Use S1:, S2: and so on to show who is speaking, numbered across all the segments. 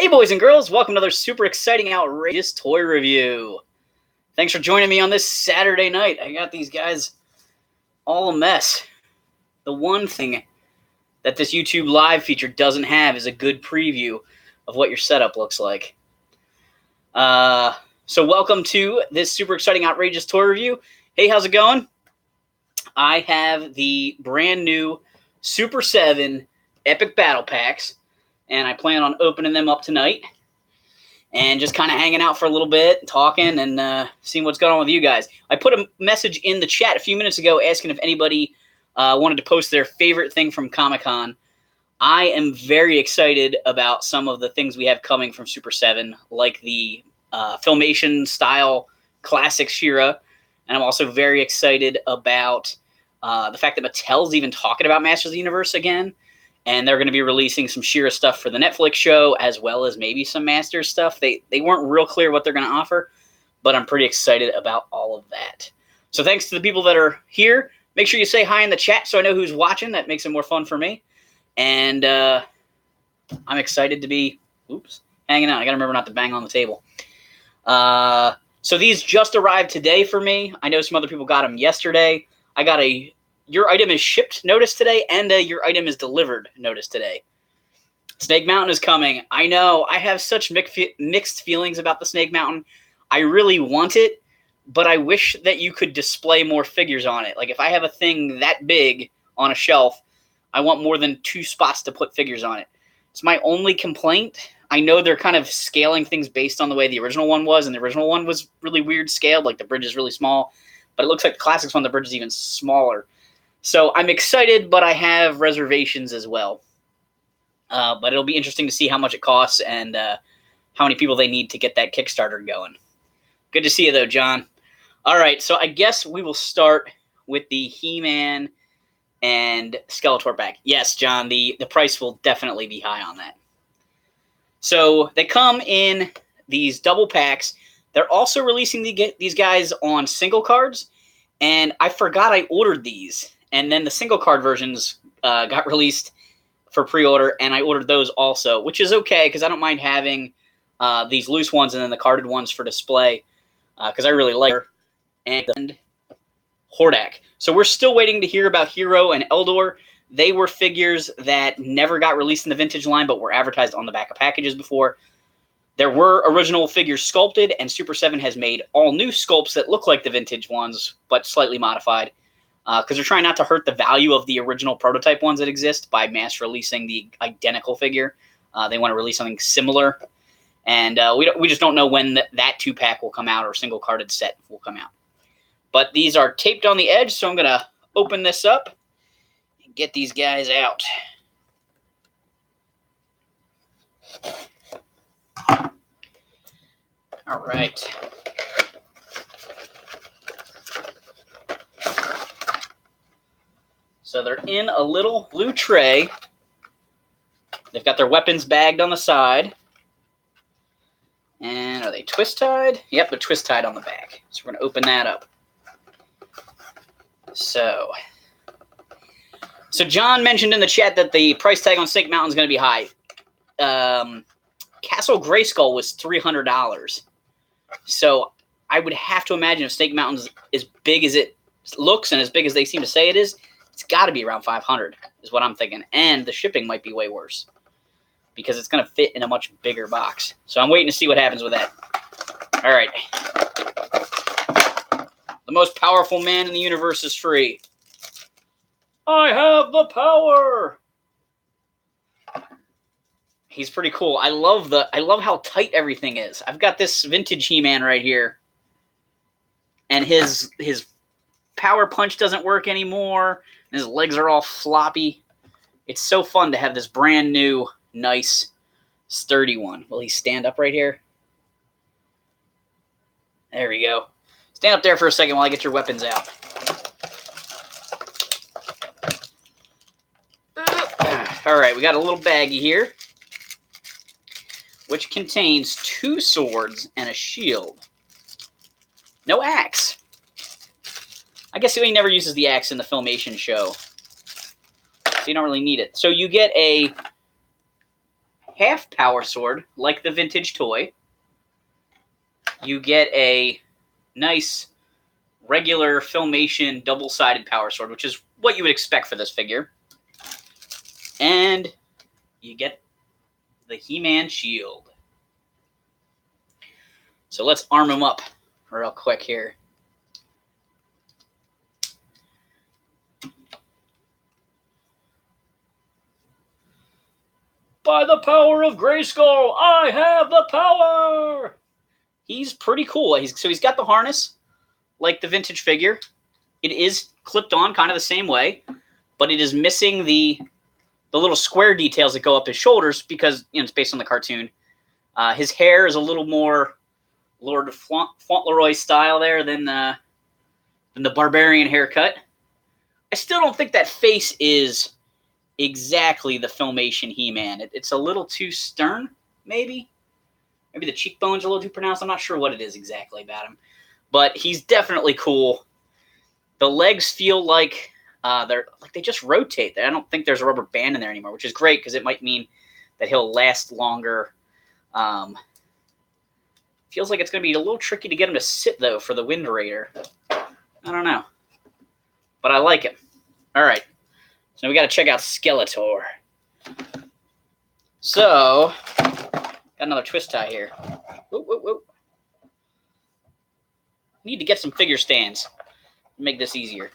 S1: Hey boys and girls, welcome to another super exciting, outrageous toy review. Thanks for joining me on this Saturday night. I got these guys all a mess. The one thing that this YouTube live feature doesn't have is a good preview of what your setup looks like. So welcome to this super exciting, outrageous toy review. Hey, how's it going? I have the brand new Super 7 Epic Battle Packs, and I plan on opening them up tonight and just kind of hanging out for a little bit, talking, and seeing what's going on with you guys. I put a message in the chat a few minutes ago asking if anybody wanted to post their favorite thing from Comic-Con. I am very excited about some of the things we have coming from Super 7, like the Filmation style classic She-Ra, and I'm also very excited about the fact that Mattel's even talking about Masters of the Universe again. And they're going to be releasing some She-Ra stuff for the Netflix show, as well as maybe some Masters stuff. They weren't real clear what they're going to offer, but I'm pretty excited about all of that. So thanks to the people that are here. Make sure you say hi in the chat so I know who's watching. That makes it more fun for me. And I'm excited to be, hanging out. I got to remember not to bang on the table. So these just arrived today for me. I know some other people got them yesterday. I got a your item is shipped notice today, and your item is delivered notice today. Snake Mountain is coming. I know. I have such mixed feelings about the Snake Mountain. I really want it, but I wish that you could display more figures on it. Like, if I have a thing that big on a shelf, I want more than 2 spots to put figures on it. It's my only complaint. I know they're kind of scaling things based on the way the original one was, and the original one was really weird scaled. Like, the bridge is really small, but it looks like the Classics one, the bridge is even smaller. So I'm excited, but I have reservations as well. But it'll be interesting to see how much it costs and how many people they need to get that Kickstarter going. Good to see you, though, John. All right, so I guess we will start with the He-Man and Skeletor pack. Yes, John, the price will definitely be high on that. So they come in these double packs. They're also releasing these guys on single cards, and I forgot I ordered these. And then the single card versions got released for pre-order, and I ordered those also, which is okay because I don't mind having these loose ones and then the carded ones for display because I really like her. And Hordak. So we're still waiting to hear about Hero and Eldor. They were figures that never got released in the vintage line but were advertised on the back of packages before. There were original figures sculpted, and Super 7 has made all new sculpts that look like the vintage ones but slightly modified. Because they're trying not to hurt the value of the original prototype ones that exist by mass releasing the identical figure. They want to release something similar. And we just don't know when that 2-pack will come out or single carded set will come out. But these are taped on the edge, so I'm going to open this up and get these guys out. All right. So they're in a little blue tray. They've got their weapons bagged on the side. And are they twist-tied? Yep, they're twist-tied on the back. So we're going to open that up. So John mentioned in the chat that the price tag on Snake Mountain is going to be high. Castle Grayskull was $300. So I would have to imagine if Snake Mountain's as big as it looks and as big as they seem to say it is, it's got to be around $500 is what I'm thinking. And the shipping might be way worse because it's going to fit in a much bigger box. So I'm waiting to see what happens with that. All right. The most powerful man in the universe is free. I have the power. He's pretty cool. I love how tight everything is. I've got this vintage He-Man right here. And his power punch doesn't work anymore. His legs are all floppy. It's so fun to have this brand new, nice, sturdy one. Will he stand up right here? There we go. Stand up there for a second while I get your weapons out. All right, we got a little baggie here, which contains 2 swords and a shield. No axe. I guess he never uses the axe in the Filmation show, so you don't really need it. So you get a half power sword, like the vintage toy. You get a nice regular Filmation double-sided power sword, which is what you would expect for this figure. And you get the He-Man shield. So let's arm him up real quick here. By the power of Grayskull, I have the power! He's pretty cool. So he's got the harness, like the vintage figure. It is clipped on kind of the same way, but it is missing the little square details that go up his shoulders because it's based on the cartoon. His hair is a little more Lord Fauntleroy style there than the Barbarian haircut. I still don't think that face is exactly the Filmation He-Man. It's a little too stern, maybe. Maybe the cheekbones are a little too pronounced. I'm not sure what it is exactly about him. But he's definitely cool. The legs feel like they just rotate. I don't think there's a rubber band in there anymore, which is great because it might mean that he'll last longer. Feels like it's going to be a little tricky to get him to sit, though, for the Wind Raider. I don't know. But I like him. All right. So we got to check out Skeletor. So, got another twist tie here. Whoop, whoop, whoop. Need to get some figure stands to make this easier.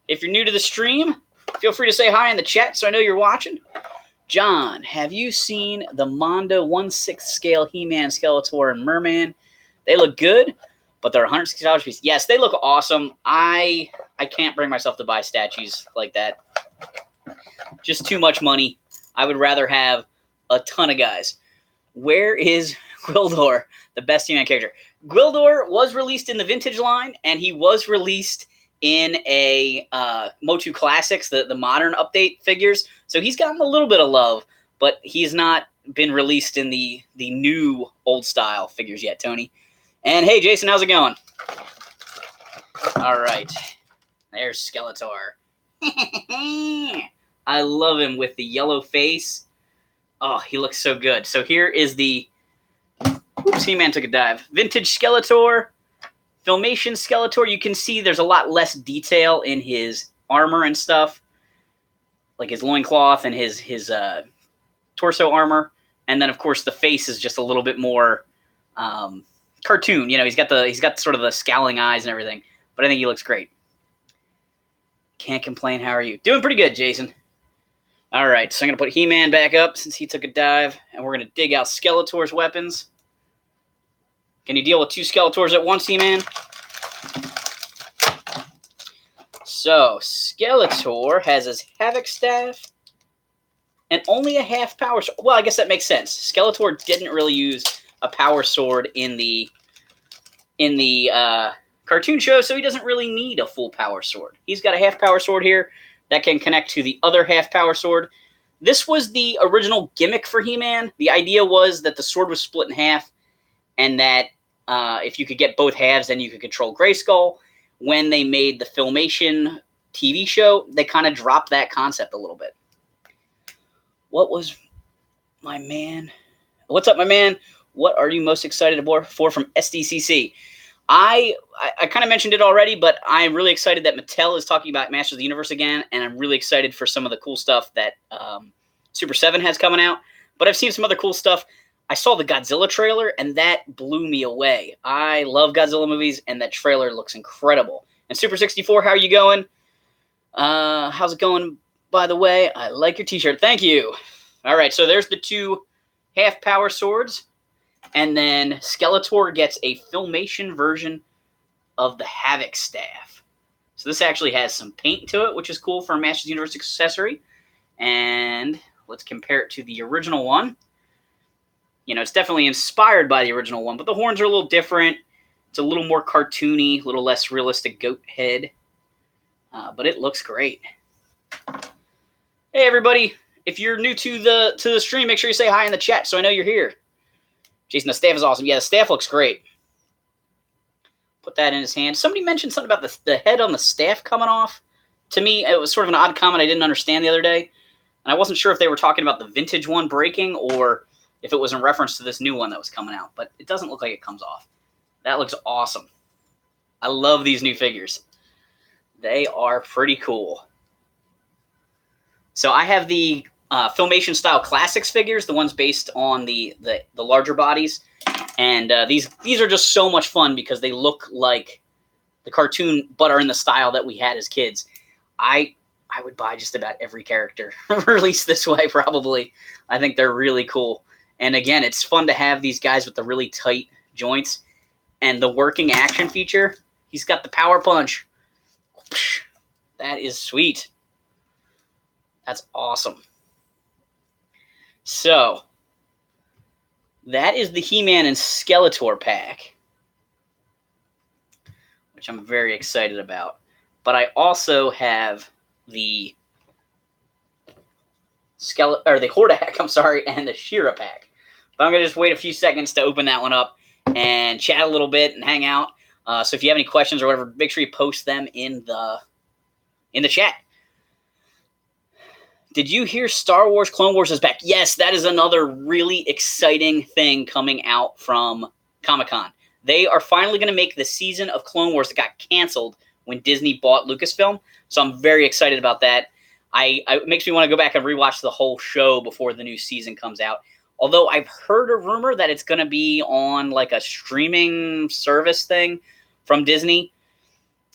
S1: If you're new to the stream, feel free to say hi in the chat so I know you're watching. John, have you seen the Mondo 1/6 scale He-Man, Skeletor, and Merman? They look good, but they're $160 piece. Yes, they look awesome. I can't bring myself to buy statues like that. Just too much money. I would rather have a ton of guys. Where is Gwildor, the best He-Man character? Gwildor was released in the vintage line, and he was released in a MOTU Classics, the modern update figures. So he's gotten a little bit of love, but he's not been released in the new old style figures yet, Tony. And hey, Jason, how's it going? All right. There's Skeletor. I love him with the yellow face. Oh, he looks so good. So here is the... Oops, He-Man took a dive. Vintage Skeletor. Filmation Skeletor. You can see there's a lot less detail in his armor and stuff. Like his loincloth and his torso armor. And then, of course, the face is just a little bit more cartoon. You know, he's got sort of the scowling eyes and everything. But I think he looks great. Can't complain. How are you? Doing pretty good, Jason. All right, so I'm going to put He-Man back up since he took a dive. And we're going to dig out Skeletor's weapons. Can you deal with two Skeletors at once, He-Man? So, Skeletor has his Havoc Staff and only a half power sword. Well, I guess that makes sense. Skeletor didn't really use a power sword in the cartoon show, so he doesn't really need a full power sword. He's got a half power sword here that can connect to the other half power sword. This was the original gimmick for He-Man. The idea was that the sword was split in half, and that if you could get both halves, then you could control Grayskull. When they made the Filmation TV show, they kind of dropped that concept a little bit. What was my man? What's up, my man? What are you most excited for from SDCC? I kind of mentioned it already, but I'm really excited that Mattel is talking about Masters of the Universe again, and I'm really excited for some of the cool stuff that Super 7 has coming out. But I've seen some other cool stuff. I saw the Godzilla trailer, and that blew me away. I love Godzilla movies, and that trailer looks incredible. And Super 64, how are you going? How's it going, by the way? I like your t-shirt. Thank you. All right, so there's the two half-power swords. And then Skeletor gets a Filmation version of the Havoc Staff. So this actually has some paint to it, which is cool for a Masters of the Universe accessory. And let's compare it to the original one. You know, it's definitely inspired by the original one, but the horns are a little different. It's a little more cartoony, a little less realistic goat head. But it looks great. Hey, everybody. If you're new to the stream, make sure you say hi in the chat so I know you're here. Jason, the staff is awesome. Yeah, the staff looks great. Put that in his hand. Somebody mentioned something about the head on the staff coming off. To me, it was sort of an odd comment I didn't understand the other day. And I wasn't sure if they were talking about the vintage one breaking or if it was in reference to this new one that was coming out. But it doesn't look like it comes off. That looks awesome. I love these new figures. They are pretty cool. So I have the Filmation style classics figures, the ones based on the larger bodies. And these are just so much fun because they look like the cartoon but are in the style that we had as kids. I would buy just about every character released this way, probably. I think they're really cool. And again, it's fun to have these guys with the really tight joints. And the working action feature, he's got the power punch. That is sweet. That's awesome. So, that is the He-Man and Skeletor pack, which I'm very excited about. But I also have the Hordak, and the She-Ra pack. But I'm going to just wait a few seconds to open that one up and chat a little bit and hang out. So if you have any questions or whatever, make sure you post them in the chat. Did you hear Star Wars Clone Wars is back? Yes, that is another really exciting thing coming out from Comic-Con. They are finally going to make the season of Clone Wars that got canceled when Disney bought Lucasfilm. So I'm very excited about that. It makes me want to go back and rewatch the whole show before the new season comes out. Although I've heard a rumor that it's going to be on like a streaming service thing from Disney.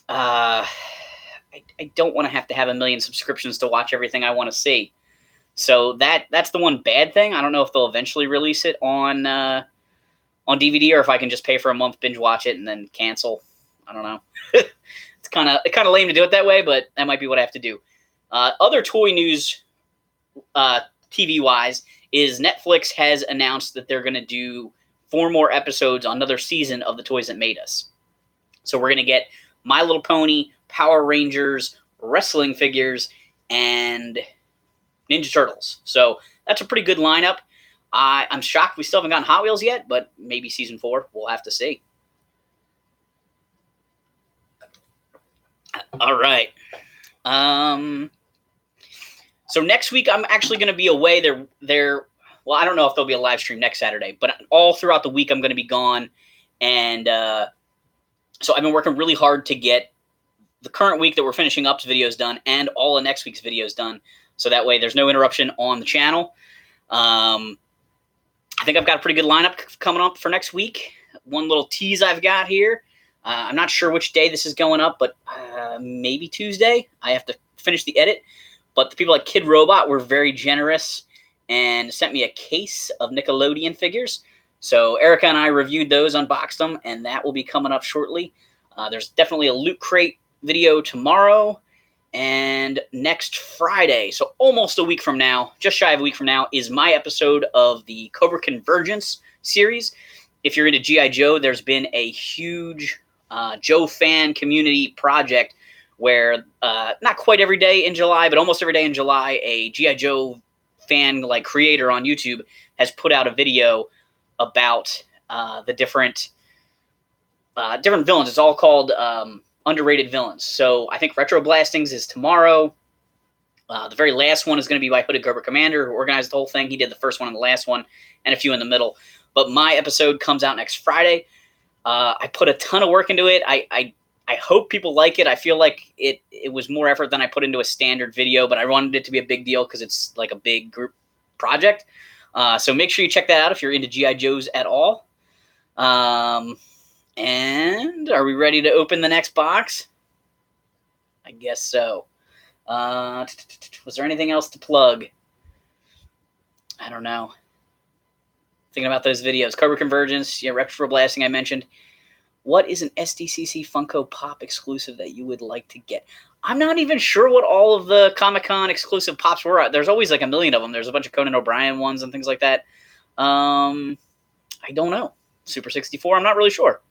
S1: I don't want to have a million subscriptions to watch everything I want to see. So that's the one bad thing. I don't know if they'll eventually release it on DVD or if I can just pay for a month, binge watch it, and then cancel. I don't know. It's kind of lame to do it that way, but that might be what I have to do. Other toy news, TV-wise, is Netflix has announced that they're going to do 4 more episodes on another season of The Toys That Made Us. So we're going to get My Little Pony, Power Rangers, wrestling figures, and Ninja Turtles. So that's a pretty good lineup. I'm shocked we still haven't gotten Hot Wheels yet, but maybe season 4. We'll have to see. All right. So next week I'm actually going to be away. Well, I don't know if there'll be a live stream next Saturday, but all throughout the week I'm going to be gone. And so I've been working really hard to get the current week that we're finishing up's videos done and all of next week's videos done. So that way there's no interruption on the channel. I think I've got a pretty good lineup coming up for next week. One little tease I've got here. I'm not sure which day this is going up, but maybe Tuesday. I have to finish the edit. But the people at Kid Robot were very generous and sent me a case of Nickelodeon figures. So Erica and I reviewed those, unboxed them, and that will be coming up shortly. There's definitely a Loot Crate video tomorrow. And next Friday, so almost a week from now, just shy of a week from now, is my episode of the Cobra Convergence series. If you're into G.I. Joe, there's been a huge Joe fan community project where not quite every day in July, but almost every day in July, a G.I. Joe fan creator on YouTube has put out a video about the different villains. It's all called underrated villains. So I think Retro Blastings is tomorrow. The very last one is going to be by Hooded Cobra Commander, who organized the whole thing. He did the first one and the last one, and a few in the middle. But my episode comes out next Friday. I put a ton of work into it. I hope people like it. I feel like it was more effort than I put into a standard video, but I wanted it to be a big deal because it's like a big group project. So make sure you check that out if you're into G.I. Joes at all. And are we ready to open the next box? I guess so. Was there anything else to plug? I don't know. Thinking about those videos. Cobra Convergence, Retro Blasting I mentioned. What is an SDCC Funko Pop exclusive that you would like to get? I'm not even sure what all of the Comic-Con exclusive pops were. There's always like a million of them. There's a bunch of Conan O'Brien ones and things like that. I don't know. Super 64, I'm not really sure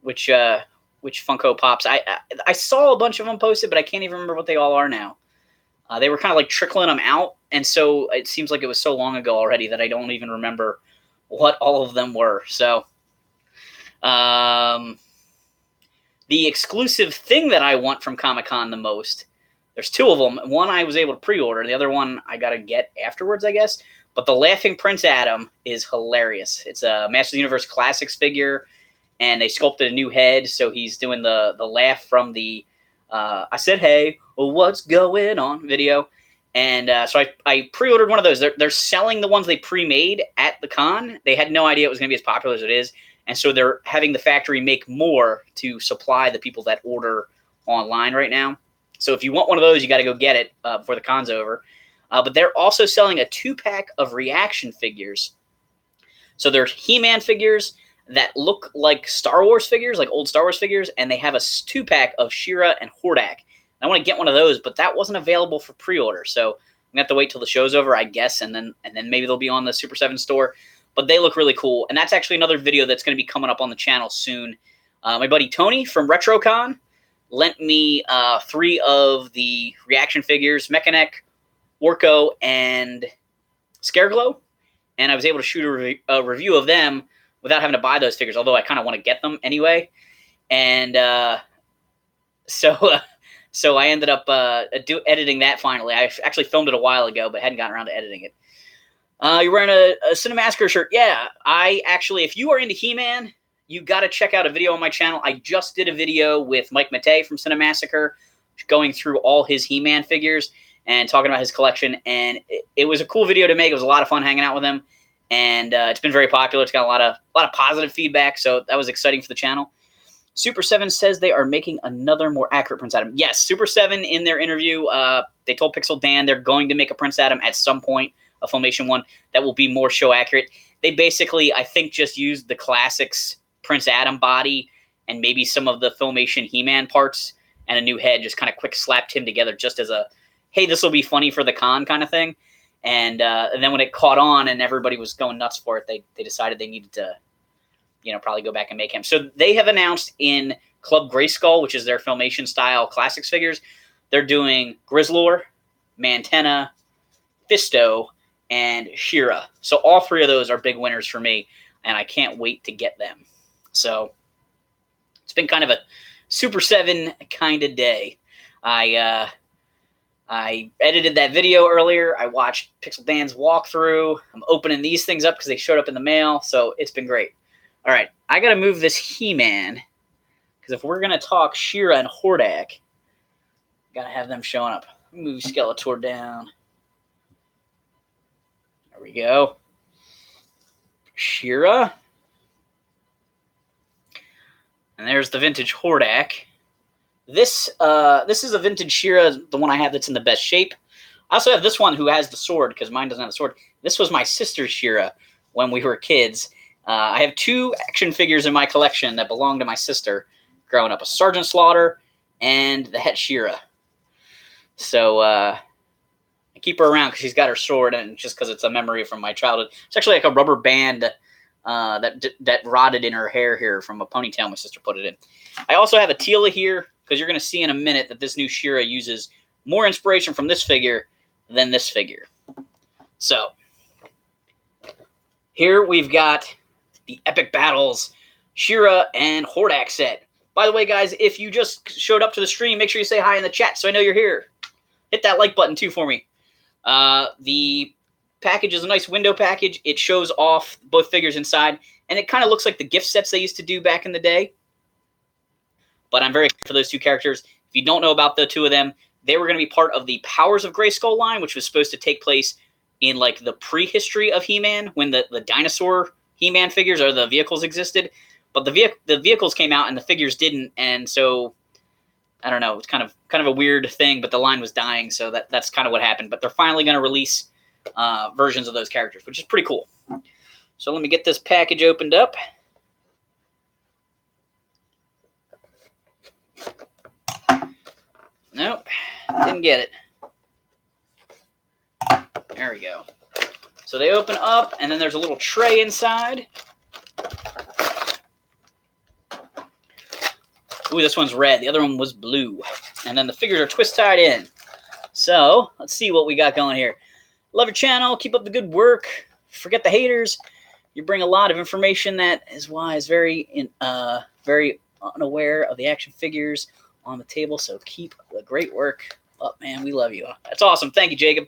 S1: which Funko Pops. I saw a bunch of them posted, but I can't even remember what they all are now. They were kind of like trickling them out, and so it seems like it was so long ago already that I don't even remember what all of them were. So the exclusive thing that I want from Comic-Con the most, There's two of them. One I was able to pre-order. The other one I got to get afterwards, I guess. But the Laughing Prince Adam is hilarious. It's a Masters of the Universe Classics figure, and they sculpted a new head, so he's doing the laugh from the I said, hey, well, what's going on video. And so I pre-ordered one of those. They're selling the ones they pre-made at the con. They had no idea it was going to be as popular as it is. And so they're having the factory make more to supply the people that order online right now. So if you want one of those, you got to go get it before the con's over. But they're also selling a 2-pack of reaction figures. So they're He-Man figures that look like Star Wars figures, like old Star Wars figures, and they have a 2-pack of She-Ra and Hordak. I want to get one of those, but that wasn't available for pre-order, so I'm gonna have to wait till the show's over, I guess, and then maybe they'll be on the Super 7 store. But they look really cool, and that's actually another video that's going to be coming up on the channel soon. My buddy Tony from RetroCon lent me 3 of the reaction figures, Mechanic, Orko, and Scareglow, and I was able to shoot a review of them without having to buy those figures, although I kind of want to get them anyway. And so I ended up editing that finally. I actually filmed it a while ago, but hadn't gotten around to editing it. You're wearing a Cinemassacre shirt. Yeah, I actually, if you are into He-Man, you got to check out a video on my channel. I just did a video with Mike Matei from Cinemassacre going through all his He-Man figures and talking about his collection. And it was a cool video to make. It was a lot of fun hanging out with him. And it's been very popular. It's got a lot of positive feedback, so that was exciting for the channel. Super 7 says they are making another more accurate Prince Adam. Yes, Super 7 in their interview, they told Pixel Dan they're going to make a Prince Adam at some point, a Filmation one, that will be more show accurate. They basically, I think, just used the classics Prince Adam body and maybe some of the Filmation He-Man parts and a new head, just kind of quick slapped him together just as a, hey, this will be funny for the con kind of thing. And then when it caught on and everybody was going nuts for it, they decided they needed to, probably go back and make him. So they have announced in Club Grayskull, which is their Filmation style classics figures, they're doing Grizzlor, Mantenna, Fisto, and She-Ra. So all 3 of those are big winners for me, and I can't wait to get them. So it's been kind of a Super 7 kind of day. I edited that video earlier. I watched Pixel Dan's walkthrough. I'm opening these things up because they showed up in the mail, so it's been great. All right, I got to move this He-Man because if we're going to talk She-Ra and Hordak, got to have them showing up. Move Skeletor down. There we go. She-Ra. And there's the vintage Hordak. This is a vintage She-Ra, the one I have that's in the best shape. I also have this one who has the sword because mine doesn't have the sword. This was my sister's She-Ra when we were kids. I have 2 action figures in my collection that belonged to my sister growing up, a Sergeant Slaughter and the Het She-Ra. So I keep her around because she's got her sword, and just because it's a memory from my childhood. It's actually like a rubber band that rotted in her hair here from a ponytail my sister put it in. I also have a Tila here because you're going to see in a minute that this new She-Ra uses more inspiration from this figure than this figure. So here we've got the Epic Battles She-Ra and Hordak set. By the way, guys, if you just showed up to the stream, make sure you say hi in the chat so I know you're here. Hit that like button, too, for me. The package is a nice window package. It shows off both figures inside, and it kind of looks like the gift sets they used to do back in the day. But I'm very excited for those 2 characters. If you don't know about the 2 of them, they were going to be part of the Powers of Grayskull line, which was supposed to take place in like the prehistory of He-Man, when the dinosaur He-Man figures or the vehicles existed. But the vehicles came out and the figures didn't, and so I don't know. It's kind of a weird thing, but the line was dying, so that's kind of what happened. But they're finally going to release versions of those characters, which is pretty cool. So let me get this package opened up. Nope, didn't get it. There we go. So they open up, and then there's a little tray inside. Ooh, this one's red. The other one was blue. And then the figures are twist-tied in. So let's see what we got going here. Love your channel. Keep up the good work. Forget the haters. You bring a lot of information that is wise. Very unaware of the action figures on the table. So keep the great work up, man. We love you. That's awesome. Thank you, Jacob.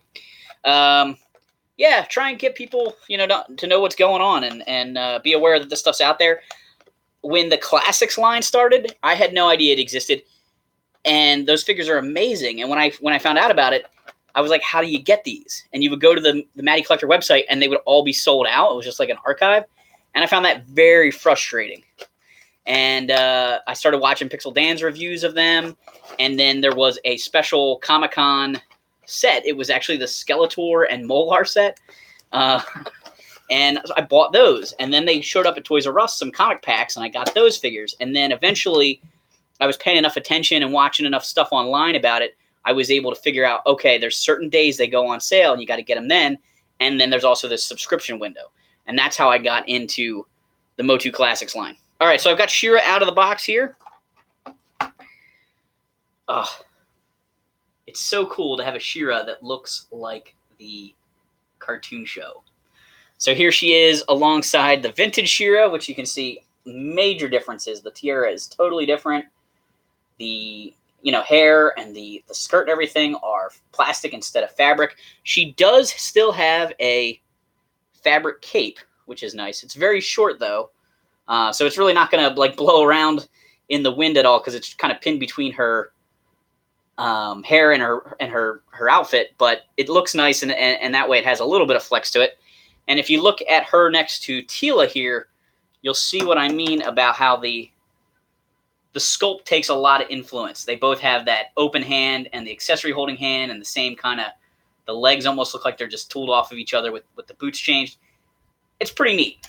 S1: Yeah, try and get people, to know what's going on and be aware that this stuff's out there. When the Classics line started, I had no idea it existed, and those figures are amazing. And when I found out about it, I was like, how do you get these? And you would go to the Matty Collector website, and they would all be sold out. It was just like an archive, and I found that very frustrating. And I started watching Pixel Dan's reviews of them, and then there was a special Comic-Con set. It was actually the Skeletor and Molar set. And I bought those, and then they showed up at Toys R Us, some comic packs, and I got those figures. And then eventually I was paying enough attention and watching enough stuff online about it, I was able to figure out, okay, there's certain days they go on sale and you got to get them then. And then there's also this subscription window. And that's how I got into the MOTU Classics line. All right, so I've got She-Ra out of the box here. Oh, it's so cool to have a She-Ra that looks like the cartoon show. So here she is alongside the vintage She-Ra, which you can see major differences. The tiara is totally different. The hair and the skirt and everything are plastic instead of fabric. She does still have a fabric cape, which is nice. It's very short though, so it's really not going to like blow around in the wind at all because it's kind of pinned between her hair and her outfit. But it looks nice, and that way it has a little bit of flex to it. And if you look at her next to Teela here, you'll see what I mean about how the sculpt takes a lot of influence. They both have that open hand and the accessory holding hand and the same kind of, the legs almost look like they're just tooled off of each other with the boots changed. It's pretty neat.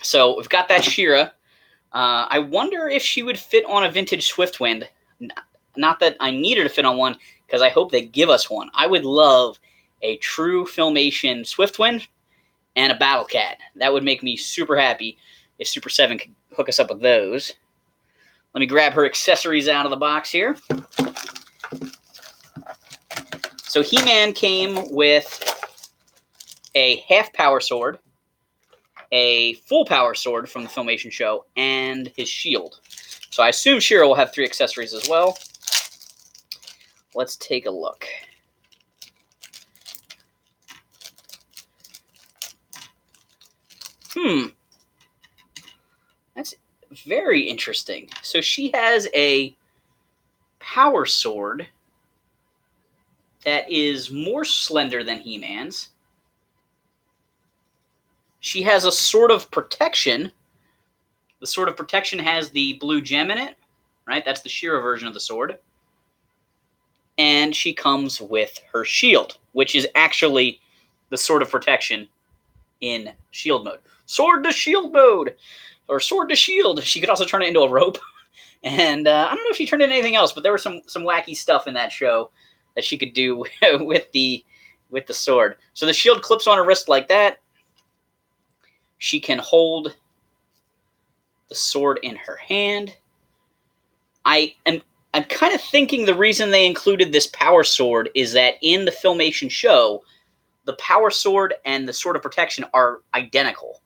S1: So we've got that She-Ra. I wonder if she would fit on a vintage Swiftwind. Not that I need her to fit on one, because I hope they give us one. I would love a true Filmation Swiftwind and a Battle Cat. That would make me super happy if Super 7 could hook us up with those. Let me grab her accessories out of the box here. So He-Man came with a half power sword, a full power sword from the Filmation show, and his shield. So I assume She-Ra will have 3 accessories as well. Let's take a look. That's very interesting. So she has a power sword that is more slender than He-Man's. She has a sword of protection. The sword of protection has the blue gem in it, right? That's the She-Ra version of the sword. And she comes with her shield, which is actually the sword of protection in shield mode. Sword to shield mode, or sword to shield. She could also turn it into a rope. And I don't know if she turned into anything else, but there was some wacky stuff in that show that she could do with the sword. So the shield clips on her wrist like that. She can hold the sword in her hand. I'm kind of thinking the reason they included this power sword is that in the Filmation show, the power sword and the sword of protection are identical.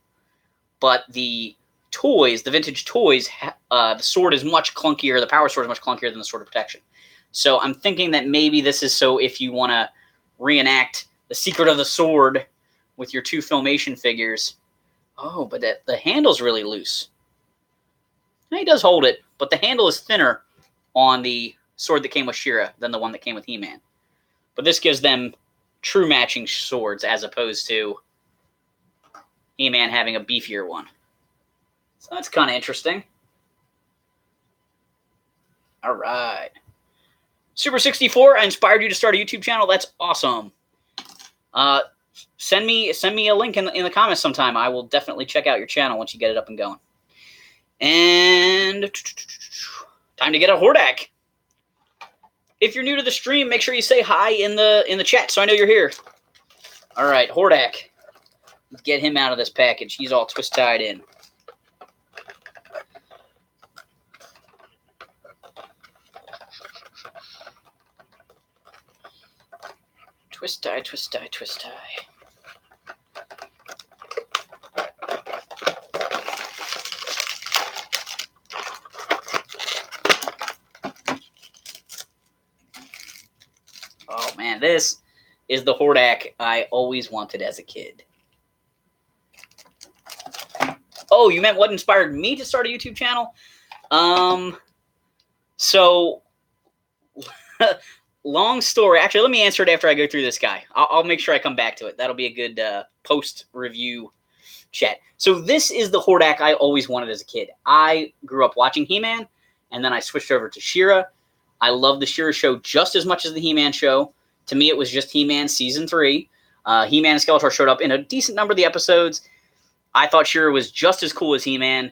S1: But the toys, the vintage toys, the sword is much clunkier. The power sword is much clunkier than the sword of protection. So I'm thinking that maybe this is so if you want to reenact the secret of the sword with your 2 Filmation figures. Oh, but the handle's really loose. He does hold it, but the handle is thinner on the sword that came with She-Ra than the one that came with He-Man. But this gives them true matching swords as opposed to He-Man having a beefier one. So that's kind of interesting. All right. Super 64, I inspired you to start a YouTube channel. That's awesome. Send me a link in the comments sometime. I will definitely check out your channel once you get it up and going. And time to get a Hordak. If you're new to the stream, make sure you say hi in the chat so I know you're here. All right, Hordak. Let's get him out of this package. He's all twist-tied in. Twist tie, twist tie, twist tie. Oh, man, this is the Hordak I always wanted as a kid. Oh, you meant what inspired me to start a YouTube channel? So, long story. Actually, let me answer it after I go through this guy. I'll make sure I come back to it. That'll be a good post-review chat. So this is the Hordak I always wanted as a kid. I grew up watching He-Man, and then I switched over to She-Ra. I love the She-Ra show just as much as the He-Man show. To me, it was just He-Man Season 3. He-Man and Skeletor showed up in a decent number of the episodes. I thought She-Ra was just as cool as He-Man.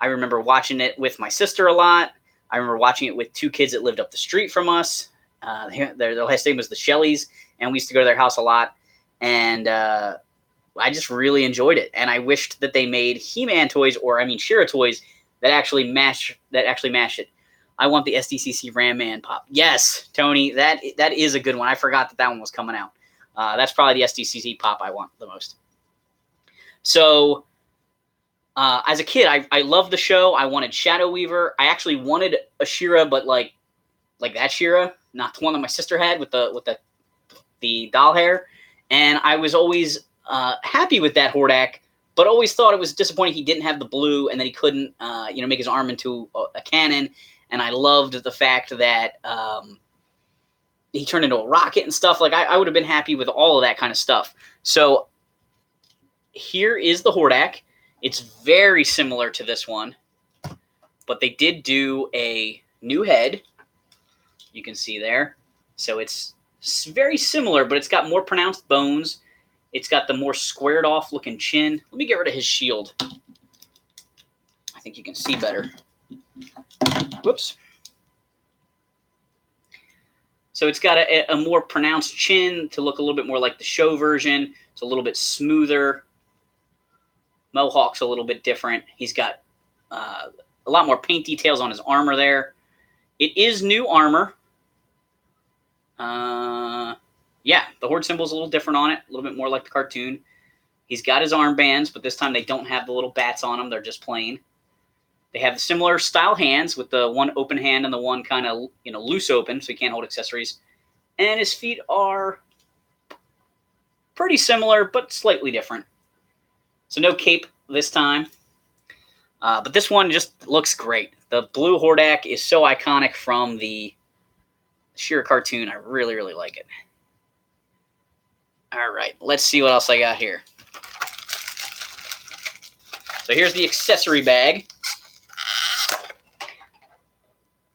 S1: I remember watching it with my sister a lot. I remember watching it with two kids that lived up the street from us. Their last name was the Shelleys, and we used to go to their house a lot. And I just really enjoyed it. And I wished that they made He-Man toys, or I mean She-Ra toys, that actually match it. I want the SDCC Ram Man Pop. Yes, Tony, that is a good one. I forgot that one was coming out. That's probably the SDCC Pop I want the most. So, as a kid, I loved the show. I wanted Shadow Weaver. I actually wanted a She-Ra, but like that She-Ra, not the one that my sister had with the doll hair. And I was always happy with that Hordak, but always thought it was disappointing he didn't have the blue and that he couldn't, make his arm into a cannon. And I loved the fact that he turned into a rocket and stuff. Like I would have been happy with all of that kind of stuff. So here is the Hordak. It's very similar to this one, but they did do a new head. You can see there. So it's very similar, but it's got more pronounced bones. It's got the more squared off looking chin. Let me get rid of his shield. I think you can see better. Whoops. So it's got a more pronounced chin to look a little bit more like the show version. It's a little bit smoother. Mohawk's a little bit different. He's got a lot more paint details on his armor there. It is new armor. Yeah, the Horde symbol's a little different on it. A little bit more like the cartoon. He's got his armbands, but this time they don't have the little bats on them. They're just plain. They have similar style hands with the one open hand and the one kind of, loose open, so he can't hold accessories. And his feet are pretty similar, but slightly different. So no cape this time. But this one just looks great. The blue Hordak is so iconic from the She-Ra cartoon. I really, really like it. All right, let's see what else I got here. So here's the accessory bag.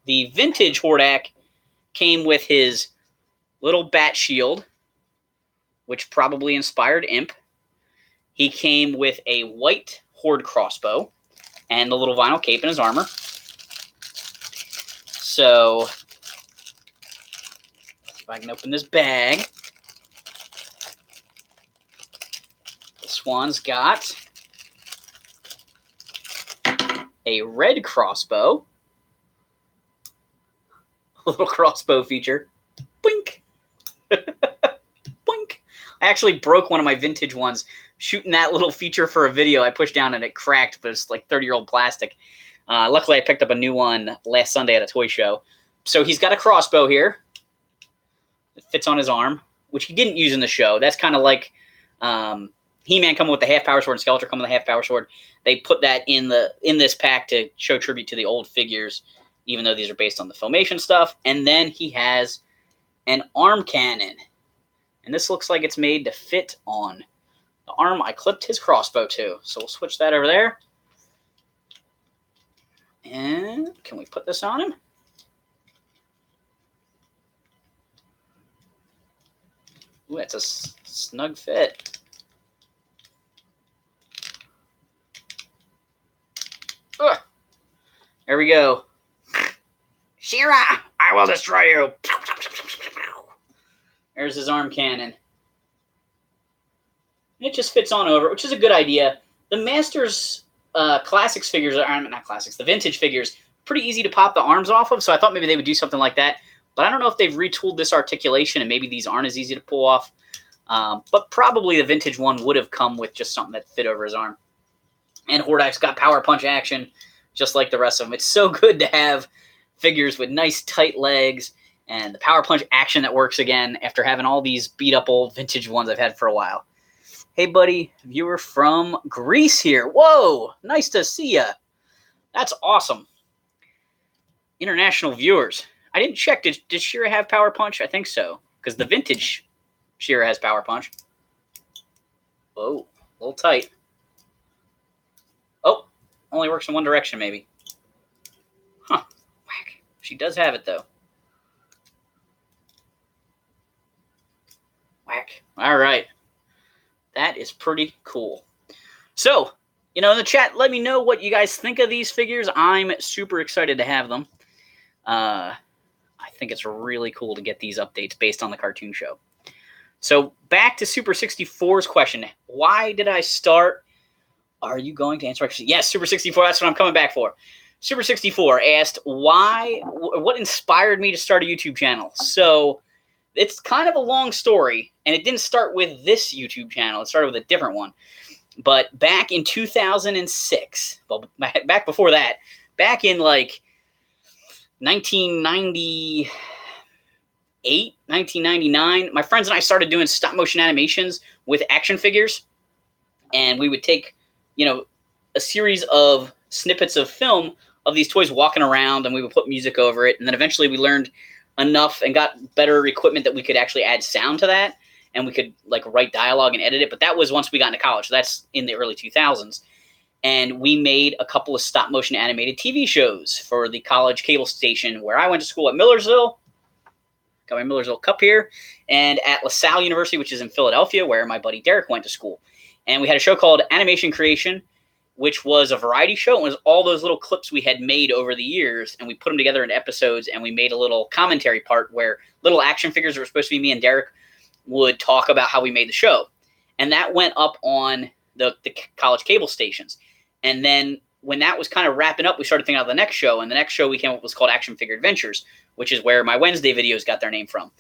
S1: The vintage Hordak came with his little bat shield, which probably inspired Imp. He came with a white Horde crossbow and the little vinyl cape in his armor. So, if I can open this bag. This one's got a red crossbow. A little crossbow feature. Boink. Boink. I actually broke one of my vintage ones shooting that little feature for a video. I pushed down and it cracked, but it's like 30-year-old plastic. Luckily, I picked up a new one last Sunday at a toy show. So he's got a crossbow here. It fits on his arm, which he didn't use in the show. That's kind of like He-Man coming with the half-power sword and Skeletor coming with the half-power sword. They put that in this pack to show tribute to the old figures, even though these are based on the Filmation stuff. And then he has an arm cannon. And this looks like it's made to fit on the arm I clipped his crossbow to. So we'll switch that over there. And can we put this on him? Ooh, it's a snug fit. Ugh. There we go. She-Ra, I will destroy you. There's his arm cannon. It just fits on over, which is a good idea. The Masters Classics figures, not Classics, the vintage figures, pretty easy to pop the arms off of, so I thought maybe they would do something like that. But I don't know if they've retooled this articulation and maybe these aren't as easy to pull off. But probably the vintage one would have come with just something that fit over his arm. And Hordak's got power punch action, just like the rest of them. It's so good to have figures with nice tight legs and the Power Punch action that works again after having all these beat up old vintage ones I've had for a while. Hey, buddy, viewer from Greece here. Whoa, nice to see ya. That's awesome. International viewers. I didn't check. Did She-Ra have Power Punch? I think so, because the vintage She-Ra has Power Punch. Whoa, a little tight. Oh, only works in one direction, maybe. Huh, whack. She does have it, though. Whack. All right. That is pretty cool. So, in the chat, let me know what you guys think of these figures. I'm super excited to have them. I think it's really cool to get these updates based on the cartoon show. So, back to Super 64's question. Why did I start? Are you going to answer? Yes, Super 64, that's what I'm coming back for. Super 64 asked, what inspired me to start a YouTube channel? So, it's kind of a long story, and it didn't start with this YouTube channel. It started with a different one. But back in 2006, well, back before that, back in like 1998, 1999, my friends and I started doing stop motion animations with action figures. And we would take, a series of snippets of film of these toys walking around, and we would put music over it. And then eventually we learned enough and got better equipment that we could actually add sound to that, and we could write dialogue and edit it. But that was once we got into college. So that's in the early 2000s. And we made a couple of stop motion animated TV shows for the college cable station where I went to school at Millersville. Got my Millersville cup here. And at LaSalle University, which is in Philadelphia, where my buddy Derek went to school. And we had a show called Animation Creation, which was a variety show. It was all those little clips we had made over the years, and we put them together in episodes, and we made a little commentary part where little action figures that were supposed to be me and Derek would talk about how we made the show. And that went up on the college cable stations. And then when that was kind of wrapping up, we started thinking of the next show, and the next show we came up with was called Action Figure Adventures, which is where my Wednesday videos got their name from.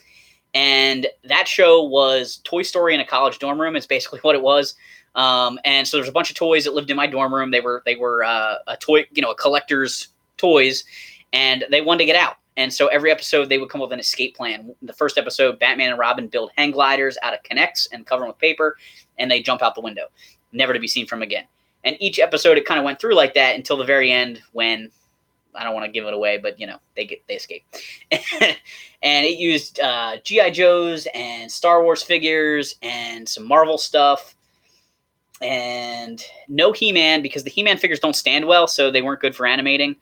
S1: And that show was Toy Story in a college dorm room. It's basically what it was. And so there's a bunch of toys that lived in my dorm room. They were a toy, a collector's toys, and they wanted to get out. And so every episode they would come up with an escape plan. The first episode, Batman and Robin build hang gliders out of Connects and cover them with paper, and they jump out the window, never to be seen from again. And each episode it kind of went through like that until the very end, when I don't want to give it away, but they escape. And it used G.I. Joes and Star Wars figures and some Marvel stuff. And no He-Man, because the He-Man figures don't stand well, so they weren't good for animating.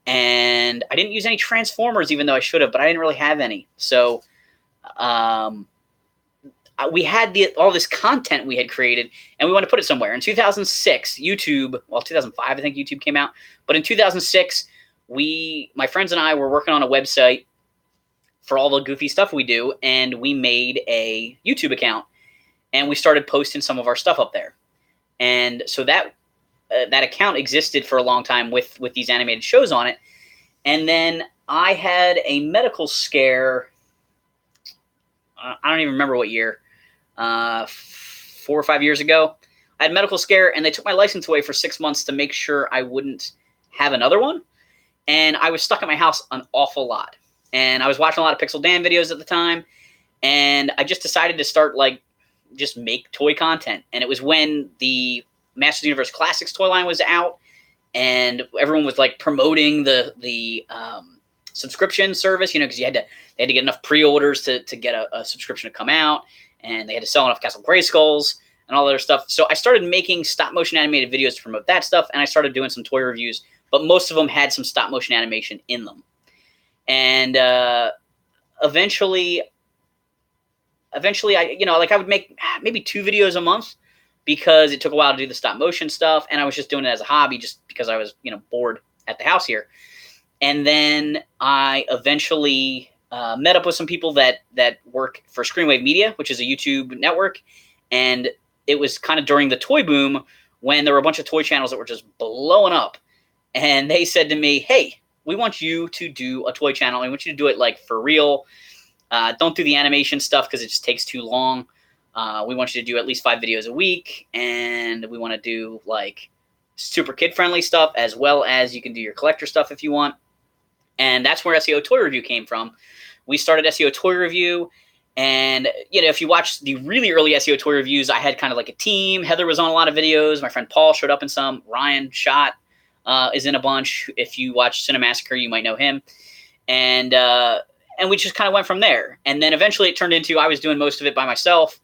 S1: And I didn't use any Transformers, even though I should have, but I didn't really have any. So we had all this content we had created, and we wanted to put it somewhere. In 2006, 2005, I think YouTube came out. But in 2006, my friends and I were working on a website for all the goofy stuff we do, and we made a YouTube account, and we started posting some of our stuff up there. And so that account existed for a long time with these animated shows on it. And then I had a medical scare. I don't even remember what year, 4 or 5 years ago. I had a medical scare, and they took my license away for 6 months to make sure I wouldn't have another one. And I was stuck at my house an awful lot. And I was watching a lot of Pixel Dan videos at the time. And I just decided to start, just make toy content. And it was when the Masters of the Universe Classics toy line was out, and everyone was promoting the subscription service, because they had to get enough pre-orders to get a subscription to come out, and they had to sell enough Castle Grayskulls and all that other stuff. So I started making stop motion animated videos to promote that stuff, and I started doing some toy reviews, but most of them had some stop motion animation in them. And eventually I would make maybe 2 videos a month, because it took a while to do the stop motion stuff, and I was just doing it as a hobby, just because I was bored at the house here. And then I eventually met up with some people that work for Screenwave Media, which is a YouTube network, and it was kind of during the toy boom when there were a bunch of toy channels that were just blowing up, and they said to me, "Hey, we want you to do a toy channel. We want you to do it for real. Don't do the animation stuff because it just takes too long. We want you to do at least 5 videos a week, and we want to do super kid-friendly stuff, as well as you can do your collector stuff if you want." And that's where SEO Toy Review came from, we started SEO Toy Review. And, if you watch the really early SEO Toy reviews, I had kind of like a team. Heather was on a lot of videos. My friend Paul showed up in some. Ryan Schott is in a bunch. If you watch Cinemassacre, you might know him. And we just kind of went from there. And then eventually it turned into I was doing most of it by myself.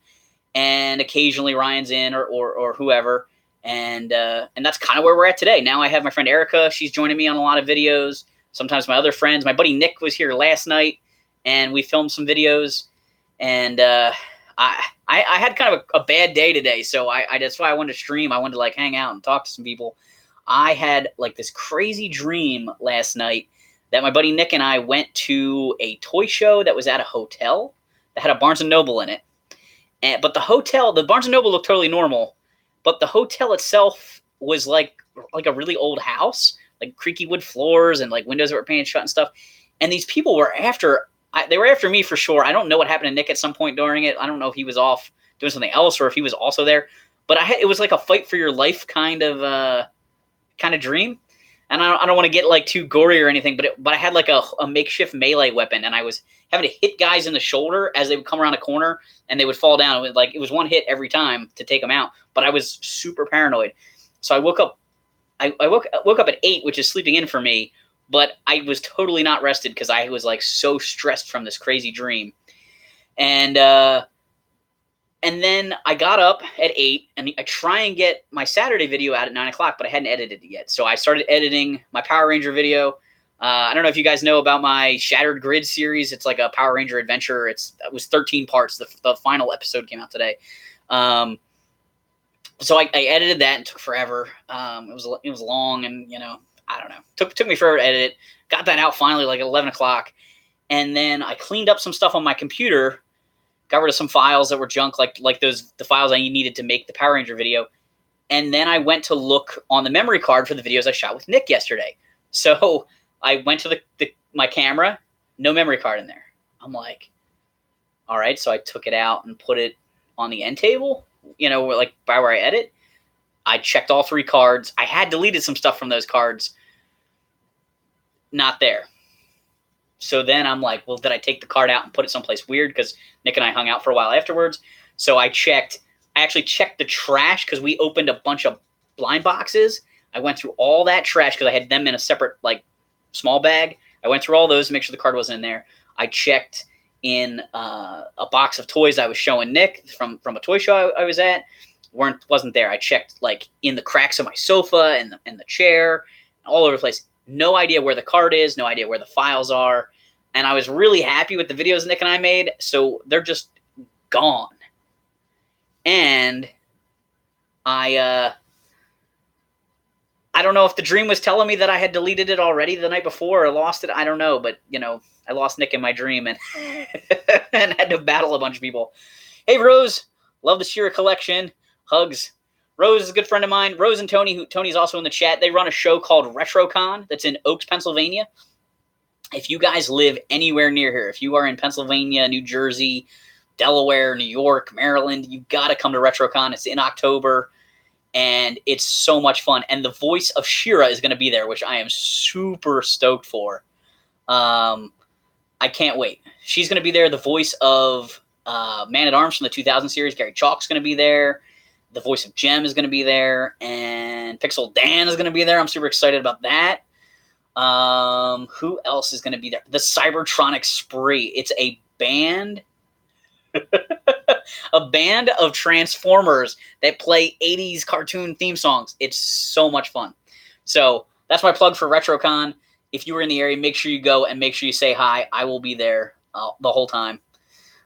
S1: And occasionally Ryan's in or whoever. And that's kind of where we're at today. Now I have my friend Erica. She's joining me on a lot of videos. Sometimes my other friends. My buddy Nick was here last night, and we filmed some videos. And I had kind of a bad day today, so that's why I wanted to stream. I wanted to like hang out and talk to some people. I had like this crazy dream last night that my buddy Nick and I went to a toy show that was at a hotel that had a Barnes & Noble in it. But the Barnes & Noble looked totally normal, but the hotel itself was like a really old house, like creaky wood floors and like windows that were painted shut and stuff. And these people were they were after me for sure. I don't know what happened to Nick at some point during it. I don't know if he was off doing something else or if he was also there. But it was like a fight for your life kind of dream. And I don't want to get like too gory or anything, but I had like a makeshift melee weapon, and I was having to hit guys in the shoulder as they would come around a corner and they would fall down. It was one hit every time to take them out. But I was super paranoid. So I woke up. I woke up at 8, which is sleeping in for me. But I was totally not rested because I was like so stressed from this crazy dream. And then I got up at 8 and I try and get my Saturday video out at 9 o'clock, but I hadn't edited it yet. So I started editing my Power Ranger video. I don't know if you guys know about my Shattered Grid series. It's like a Power Ranger adventure. It was 13 parts. The final episode came out today. So I edited that and took forever. It was long, and I don't know. Took me forever to edit it. Got that out finally like at 11 o'clock. And then I cleaned up some stuff on my computer, got rid of some files that were junk, like the files I needed to make the Power Ranger video. And then I went to look on the memory card for the videos I shot with Nick yesterday. So I went to my camera, no memory card in there. I'm like, all right. So I took it out and put it on the end table, like by where I edit. I checked all 3 cards. I had deleted some stuff from those cards. Not there. So then I'm like, well, did I take the card out and put it someplace weird? Because Nick and I hung out for a while afterwards. So I actually checked the trash because we opened a bunch of blind boxes. I went through all that trash because I had them in a separate, like, small bag. I went through all those to make sure the card wasn't in there. I checked in a box of toys I was showing Nick from a toy show I was at. Wasn't there. I checked like in the cracks of my sofa and the chair, all over the place. No idea where the card is, no idea where the files are. And I was really happy with the videos Nick and I made, so they're just gone. And I don't know if the dream was telling me that I had deleted it already the night before or lost it. I don't know, but I lost Nick in my dream and and had to battle a bunch of people. Hey Rose, love the Shira collection. Hugs. Rose is a good friend of mine. Rose and Tony, Tony's also in the chat. They run a show called RetroCon that's in Oaks, Pennsylvania. If you guys live anywhere near here, if you are in Pennsylvania, New Jersey, Delaware, New York, Maryland, you got to come to RetroCon. It's in October, and it's so much fun. And the voice of Shira is going to be there, which I am super stoked for. I can't wait. She's going to be there. The voice of Man-at-Arms from the 2000 series, Gary Chalk's going to be there. The voice of Jem is going to be there, and Pixel Dan is going to be there. I'm super excited about that. Who else is going to be there? The Cybertronic Spree. It's a band, a band of Transformers that play 80s cartoon theme songs. It's so much fun. So that's my plug for RetroCon. If you were in the area, make sure you go and make sure you say hi. I will be there the whole time.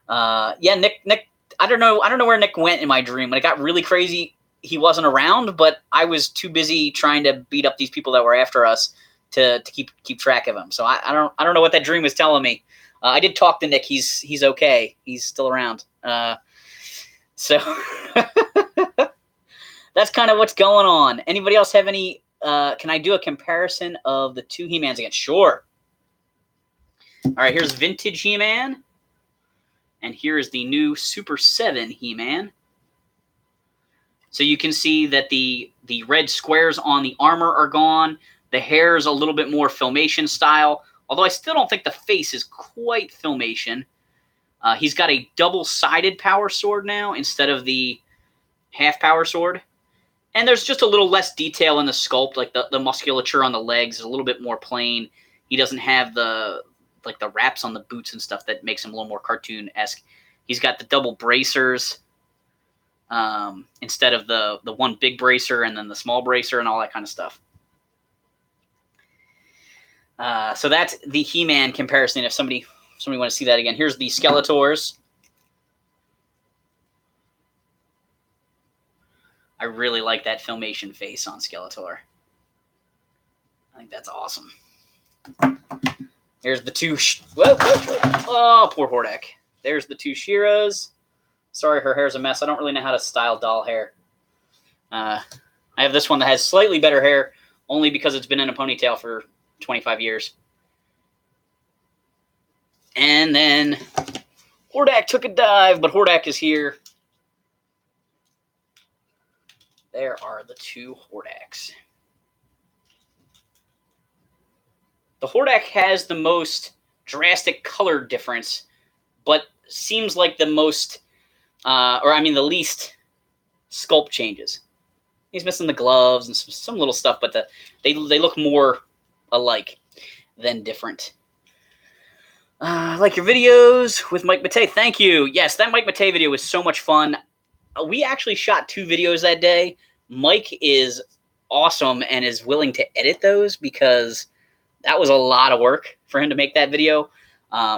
S1: Yeah, Nick. I don't know where Nick went in my dream. When it got really crazy, he wasn't around, but I was too busy trying to beat up these people that were after us to keep track of him. So I don't know what that dream was telling me. I did talk to Nick. He's okay. He's still around. So that's kind of what's going on. Anybody else have any? Can I do a comparison of the 2 He-Mans again? Sure. All right, here's vintage He-Man. And here is the new Super 7 He-Man. So you can see that the red squares on the armor are gone. The hair is a little bit more Filmation style. Although I still don't think the face is quite Filmation. He's got a double-sided power sword now instead of the half power sword. And there's just a little less detail in the sculpt, like the musculature on the legs is a little bit more plain. He doesn't have the wraps on the boots and stuff that makes him a little more cartoon-esque. He's got the double bracers instead of the one big bracer and then the small bracer and all that kind of stuff. So that's the He-Man comparison. If somebody want to see that again, here's the Skeletors. I really like that Filmation face on Skeletor. I think that's awesome. Here's the two. Whoa. Oh, poor Hordak. There's the two Shiras. Sorry, her hair's a mess. I don't really know how to style doll hair. I have this one that has slightly better hair, only because it's been in a ponytail for 25 years. And then Hordak took a dive, but Hordak is here. There are the two Hordaks. The Hordak has the most drastic color difference, but seems like the most, the least sculpt changes. He's missing the gloves and some little stuff, but they look more alike than different. I like your videos with Mike Matei. Thank you. Yes, that Mike Matei video was so much fun. We actually shot 2 videos that day. Mike is awesome and is willing to edit those because that was a lot of work for him to make that video.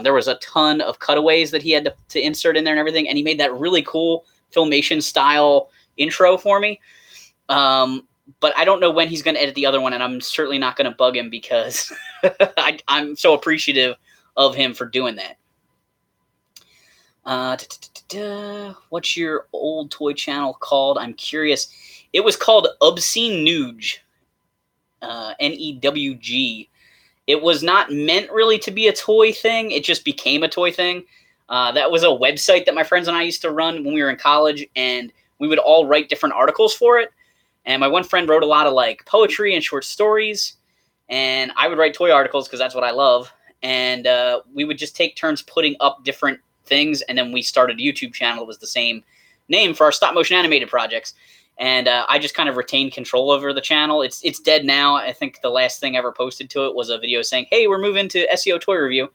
S1: There was a ton of cutaways that he had to insert in there and everything, and he made that really cool Filmation style intro for me. But I don't know when he's going to edit the other one, and I'm certainly not going to bug him because I'm so appreciative of him for doing that. What's your old toy channel called? I'm curious. It was called Obscene Nuge. N-E-W-G. It was not meant really to be a toy thing. It just became a toy thing. That was a website that my friends and I used to run when we were in college, and we would all write different articles for it. And my one friend wrote a lot of like poetry and short stories, and I would write toy articles because that's what I love. And we would just take turns putting up different things, and then we started a YouTube channel. It was the same name for our stop motion animated projects. And I just kind of retained control over the channel. It's dead now. I think the last thing I ever posted to it was a video saying, hey, we're moving to SEO Toy Review.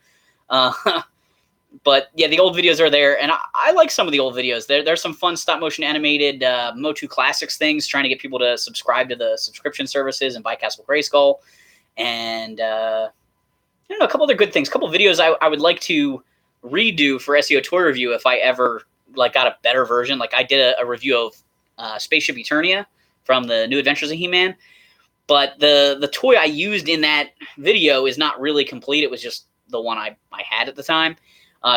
S1: But yeah, the old videos are there, and I like some of the old videos. There's some fun stop motion animated MOTU Classics things, trying to get people to subscribe to the subscription services and buy Castle Grayskull. And I don't know, a couple other good things. A couple videos I would like to redo for SEO Toy Review if I ever got a better version. Like I did a review of Spaceship Eternia from the New Adventures of He-Man, but the toy I used in that video is not really complete. It was just the one I had at the time.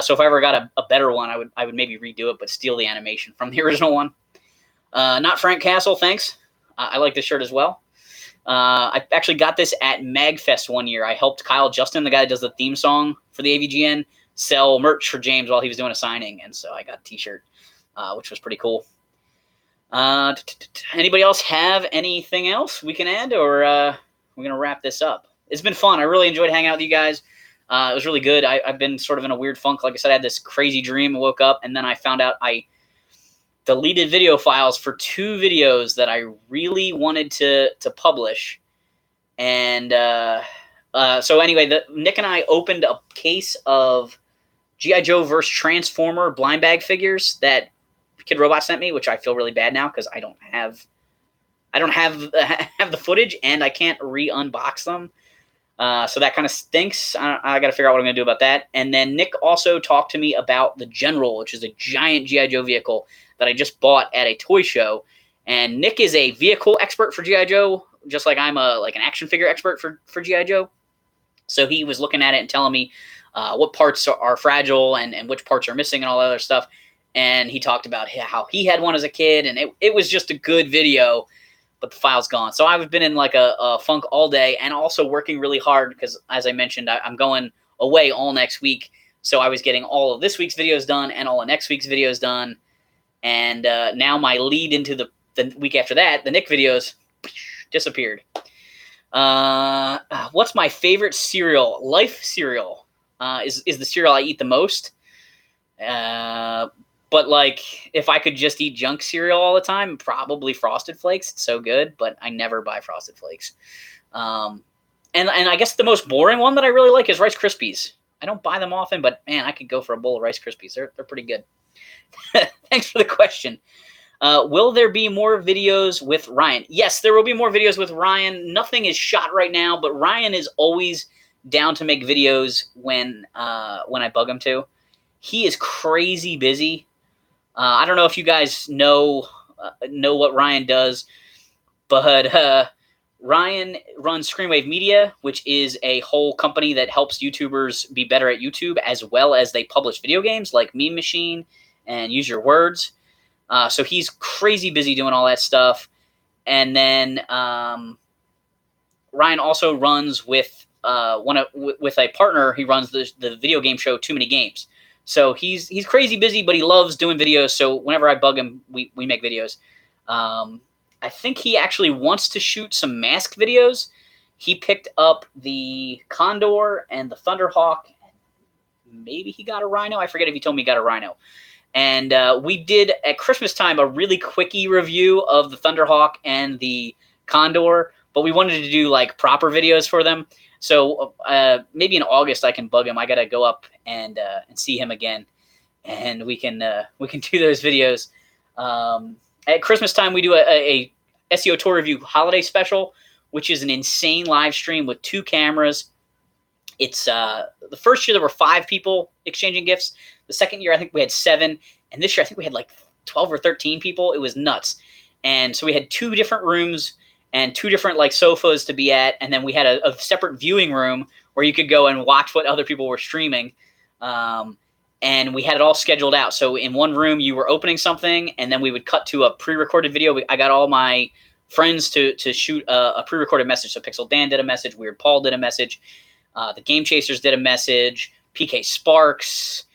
S1: So if I ever got a better one, I would maybe redo it, but steal the animation from the original one. Not Frank Castle, thanks. I like this shirt as well. I actually got this at MagFest one year. I helped Kyle Justin, the guy that does the theme song for the AVGN, sell merch for James while he was doing a signing, and so I got a t-shirt, which was pretty cool. Anybody else have anything else we can add, or we're going to wrap this up? It's been fun. I really enjoyed hanging out with you guys. It was really good. I've been sort of in a weird funk. Like I said, I had this crazy dream. I woke up, and then I found out I deleted video files for 2 videos that I really wanted to publish. And so anyway, Nick and I opened a case of G.I. Joe vs. Transformer blind bag figures that Kid Robot sent me, which I feel really bad now because I don't have the footage and I can't re-unbox them. So that kind of stinks. I got to figure out what I'm going to do about that. And then Nick also talked to me about the General, which is a giant G.I. Joe vehicle that I just bought at a toy show. And Nick is a vehicle expert for G.I. Joe, just like I'm an action figure expert for G.I. Joe. So he was looking at it and telling me what parts are fragile and which parts are missing and all that other stuff. And he talked about how he had one as a kid, and it was just a good video, but the file's gone. So I've been in like a funk all day and also working really hard because, as I mentioned, I'm going away all next week. So I was getting all of this week's videos done and all of next week's videos done. And now my lead into the week after that, the Nick videos, disappeared. What's my favorite cereal? Life cereal is the cereal I eat the most. But like, if I could just eat junk cereal all the time, probably Frosted Flakes. It's so good, but I never buy Frosted Flakes. And I guess the most boring one that I really like is Rice Krispies. I don't buy them often, but man, I could go for a bowl of Rice Krispies. They're pretty good. Thanks for the question. Will there be more videos with Ryan? Yes, there will be more videos with Ryan. Nothing is shot right now, but Ryan is always down to make videos when I bug him to. He is crazy busy. I don't know if you guys know what Ryan does, but Ryan runs Screenwave Media, which is a whole company that helps YouTubers be better at YouTube, as well as they publish video games like Meme Machine and Use Your Words. So he's crazy busy doing all that stuff. And then Ryan also runs with a partner. He runs the video game show Too Many Games. So he's crazy busy, but he loves doing videos. So whenever I bug him, we make videos. I think he actually wants to shoot some mask videos. He picked up the Condor and the Thunderhawk. Maybe he got a Rhino. I forget if he told me he got a Rhino. And we did, at Christmas time, a really quickie review of the Thunderhawk and the Condor, but we wanted to do, like, proper videos for them. So maybe in August I can bug him. I got to go up and see him again, and we can do those videos. At Christmas time, we do a SEO Toy Review holiday special, which is an insane live stream with 2 cameras. It's the first year there were 5 people exchanging gifts. The second year I think we had 7, and this year I think we had like 12 or 13 people. It was nuts. And so we had 2 different rooms and 2 different like sofas to be at, and then we had a separate viewing room where you could go and watch what other people were streaming. And we had it all scheduled out. So in one room you were opening something, and then we would cut to a pre-recorded video. I got all my friends to shoot a pre-recorded message. So Pixel Dan did a message, Weird Paul did a message, the Game Chasers did a message, PK Sparks,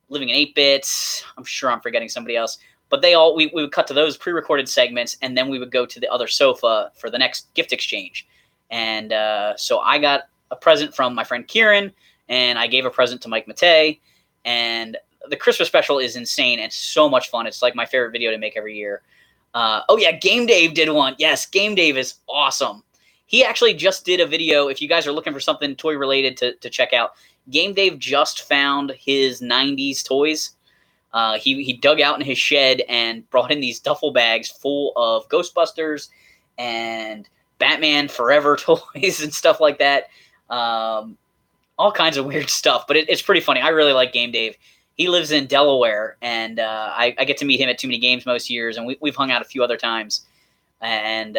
S1: Living in 8-Bits. I'm sure I'm forgetting somebody else. But we would cut to those pre-recorded segments, and then we would go to the other sofa for the next gift exchange. And so I got a present from my friend Kieran, and I gave a present to Mike Matei. And the Christmas special is insane and so much fun. It's like my favorite video to make every year. Oh, yeah, Game Dave did one. Yes, Game Dave is awesome. He actually just did a video. If you guys are looking for something toy-related to check out, Game Dave just found his 90s toys. He dug out in his shed and brought in these duffel bags full of Ghostbusters and Batman Forever toys and stuff like that. All kinds of weird stuff, but it's pretty funny. I really like Game Dave. He lives in Delaware, and I get to meet him at Too Many Games most years, and we've hung out a few other times. And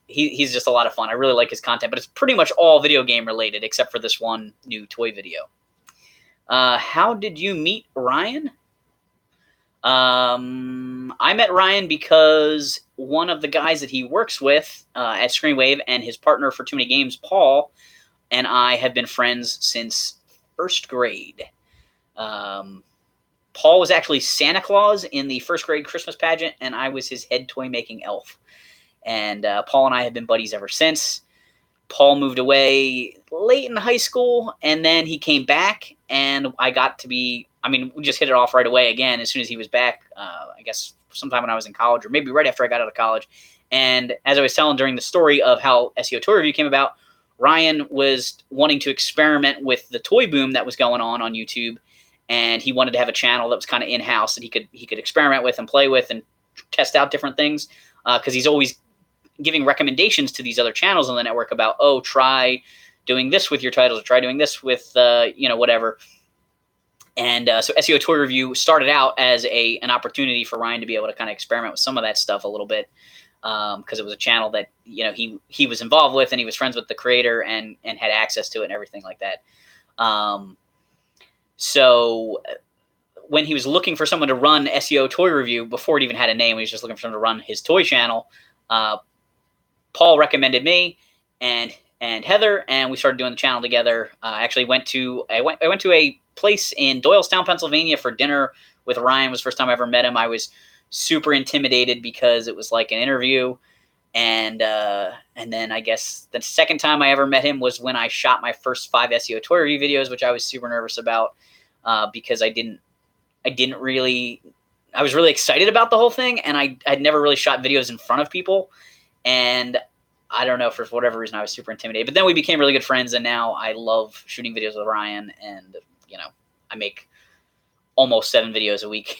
S1: he's just a lot of fun. I really like his content, but it's pretty much all video game related except for this one new toy video. How did you meet Ryan? I met Ryan because one of the guys that he works with at Screenwave and his partner for Too Many Games, Paul, and I have been friends since 1st grade. Paul was actually Santa Claus in the 1st grade Christmas pageant, and I was his head toy-making elf. And Paul and I have been buddies ever since. Paul moved away late in high school, and then he came back, and I got to be, we just hit it off right away again as soon as he was back, I guess sometime when I was in college, or maybe right after I got out of college. And as I was telling during the story of how SEO Toy Review came about, Ryan was wanting to experiment with the toy boom that was going on YouTube, and he wanted to have a channel that was kind of in-house that he could experiment with and play with and test out different things, because he's always giving recommendations to these other channels on the network about, oh, try doing this with your titles, or try doing this with, whatever. And so SEO Toy Review started out as an opportunity for Ryan to be able to kind of experiment with some of that stuff a little bit, because it was a channel that he was involved with, and he was friends with the creator and had access to it and everything like that. So when he was looking for someone to run SEO Toy Review, before it even had a name, he was just looking for someone to run his toy channel. Paul recommended me and Heather, and we started doing the channel together. I actually went to a place in Doylestown, Pennsylvania for dinner with Ryan. It was the first time I ever met him. I was super intimidated because it was like an interview, And then I guess the second time I ever met him was when I shot my first 5 SEO Toy review videos, which I was super nervous about because I was really excited about the whole thing, and I'd never really shot videos in front of people, and I don't know, for whatever reason I was super intimidated. But then we became really good friends, and now I love shooting videos with Ryan, and I make almost 7 videos a week.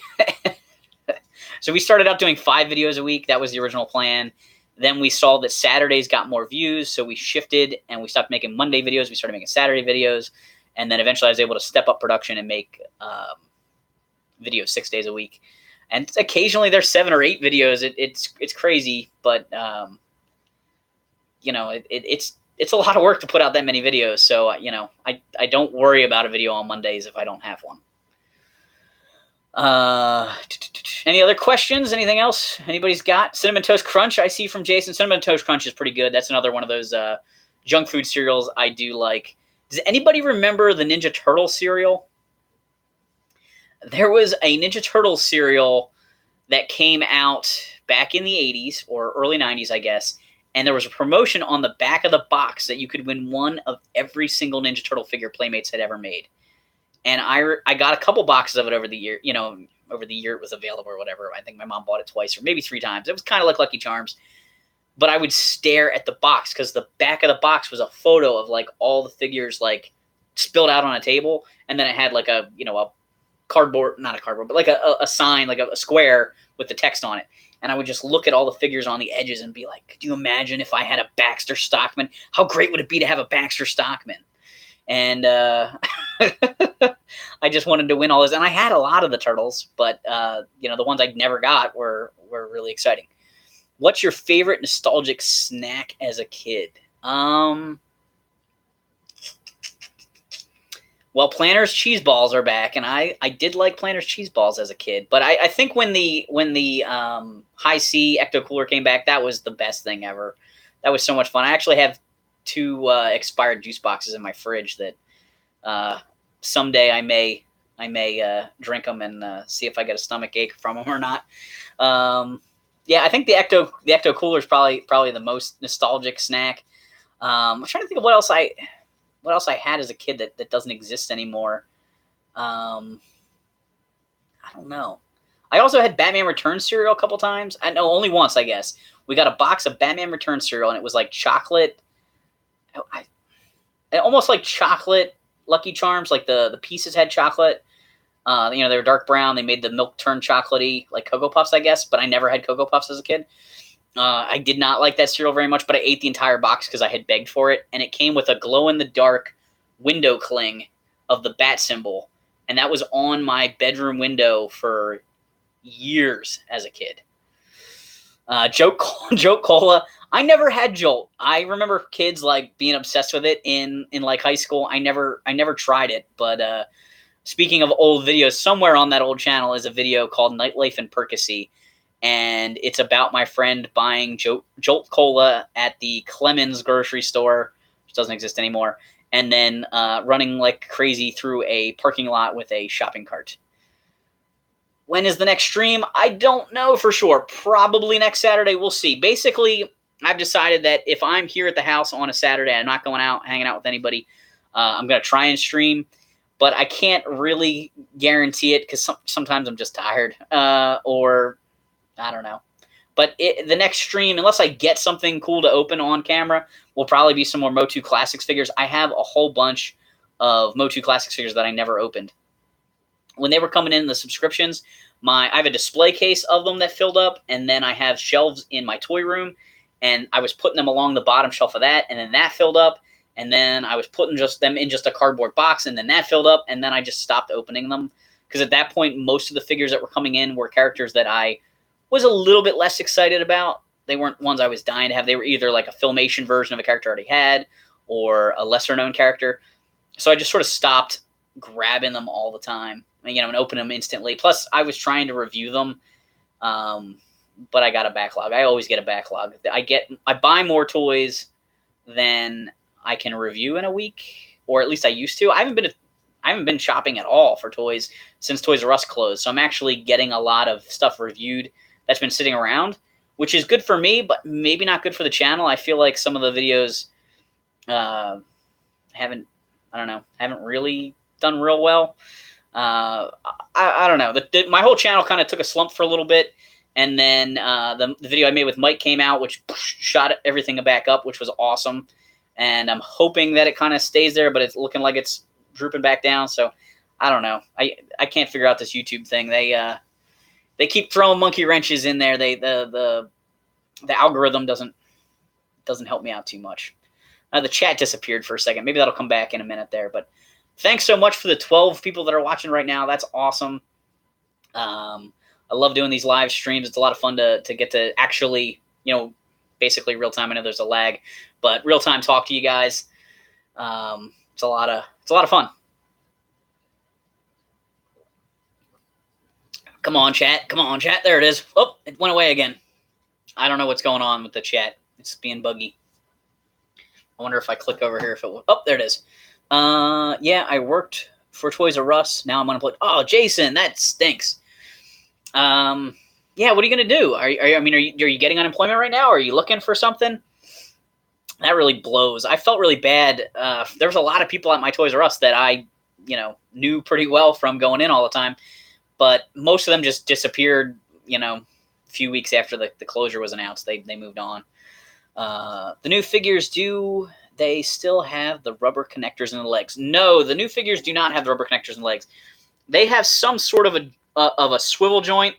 S1: So we started out doing 5 videos a week. That was the original plan. Then we saw that Saturdays got more views, so we shifted and we stopped making Monday videos. We started making Saturday videos, and then eventually I was able to step up production and make videos 6 days a week. And occasionally there's 7 or 8 videos. It's crazy, but it's a lot of work to put out that many videos. So I don't worry about a video on Mondays if I don't have one. Any other questions? Anything else anybody's got? Cinnamon Toast Crunch, I see from Jason. Cinnamon Toast Crunch is pretty good. That's another one of those junk food cereals I do like. Does anybody remember the Ninja Turtle cereal? There was a Ninja Turtle cereal that came out back in the 80s or early 90s, I guess, and there was a promotion on the back of the box that you could win one of every single Ninja Turtle figure Playmates had ever made. And I got a couple boxes of it over the year. Over the year it was available or whatever. I think my mom bought it twice or maybe 3 times. It was kind of like Lucky Charms. But I would stare at the box because the back of the box was a photo of like all the figures like spilled out on a table. And then it had like a cardboard, not a cardboard, but like a sign, like a square with the text on it. And I would just look at all the figures on the edges and be like, could you imagine if I had a Baxter Stockman? How great would it be to have a Baxter Stockman? And I just wanted to win all those. And I had a lot of the turtles, but the ones I never got were really exciting. What's your favorite nostalgic snack as a kid? Well, Planters cheese balls are back, and I did like Planters cheese balls as a kid. But I think when the High C Ecto Cooler came back, that was the best thing ever. That was so much fun. I actually have 2 expired juice boxes in my fridge that someday I may drink them and see if I get a stomach ache from them or not. Yeah, I think the Ecto Cooler is probably the most nostalgic snack. I'm trying to think of what else I had as a kid that doesn't exist anymore. I don't know. I also had Batman Returns cereal a couple times. No, only once, I guess. We got a box of Batman Returns cereal, and it was like chocolate. Almost like chocolate Lucky Charms. Like the pieces had chocolate. They were dark brown. They made the milk turn chocolatey, like Cocoa Puffs, I guess. But I never had Cocoa Puffs as a kid. I did not like that cereal very much, but I ate the entire box because I had begged for it. And it came with a glow-in-the-dark window cling of the bat symbol. And that was on my bedroom window for years as a kid. Jolt Cola. I never had Jolt. I remember kids like being obsessed with it in like high school. I never tried it. But speaking of old videos, somewhere on that old channel is a video called Nightlife in Percy. And it's about my friend buying Jolt Cola at the Clemens grocery store, which doesn't exist anymore, and then running like crazy through a parking lot with a shopping cart. When is the next stream? I don't know for sure. Probably next Saturday. We'll see. Basically, I've decided that if I'm here at the house on a Saturday, I'm not going out, hanging out with anybody. I'm going to try and stream, but I can't really guarantee it because sometimes I'm just tired or I don't know. But the next stream, unless I get something cool to open on camera, will probably be some more MOTU Classics figures. I have a whole bunch of MOTU Classics figures that I never opened. When they were coming in the subscriptions, I have a display case of them that filled up, and then I have shelves in my toy room, and I was putting them along the bottom shelf of that, and then that filled up, and then I was putting them in just a cardboard box, and then that filled up, and then I just stopped opening them. Because at that point, most of the figures that were coming in were characters that I was a little bit less excited about. They weren't ones I was dying to have. They were either like a Filmation version of a character I already had or a lesser-known character. So I just sort of stopped grabbing them all the time, and open them instantly. Plus, I was trying to review them, but I got a backlog. I always get a backlog. I buy more toys than I can review in a week, or at least I used to. I haven't been shopping at all for toys since Toys R Us closed. So I'm actually getting a lot of stuff reviewed that's been sitting around, which is good for me, but maybe not good for the channel. I feel like some of the videos haven't really done real well. I don't know. My whole channel kind of took a slump for a little bit, and then the video I made with Mike came out, which shot everything back up, which was awesome. And I'm hoping that it kind of stays there, but it's looking like it's drooping back down. So I don't know. I can't figure out this YouTube thing. They keep throwing monkey wrenches in there. The algorithm doesn't help me out too much. The chat disappeared for a second. Maybe that'll come back in a minute there. But thanks so much for the 12 people that are watching right now. That's awesome. I love doing these live streams. It's a lot of fun to get to actually, basically real time. I know there's a lag, but real time talk to you guys. It's a lot of fun. Come on, chat. Come on, chat. There it is. Oh, it went away again. I don't know what's going on with the chat. It's being buggy. I wonder if I click over here if it will. Oh, there it is. Yeah, I worked for Toys R Us. Now I'm unemployed. Oh, Jason, that stinks. Yeah, what are you gonna do? Are you getting unemployment right now? Or are you looking for something? That really blows. I felt really bad. There was a lot of people at my Toys R Us that I, knew pretty well from going in all the time, but most of them just disappeared. A few weeks after the closure was announced, they moved on. The new figures, do they still have the rubber connectors in the legs? No, the new figures do not have the rubber connectors in the legs. They have some sort of a swivel joint.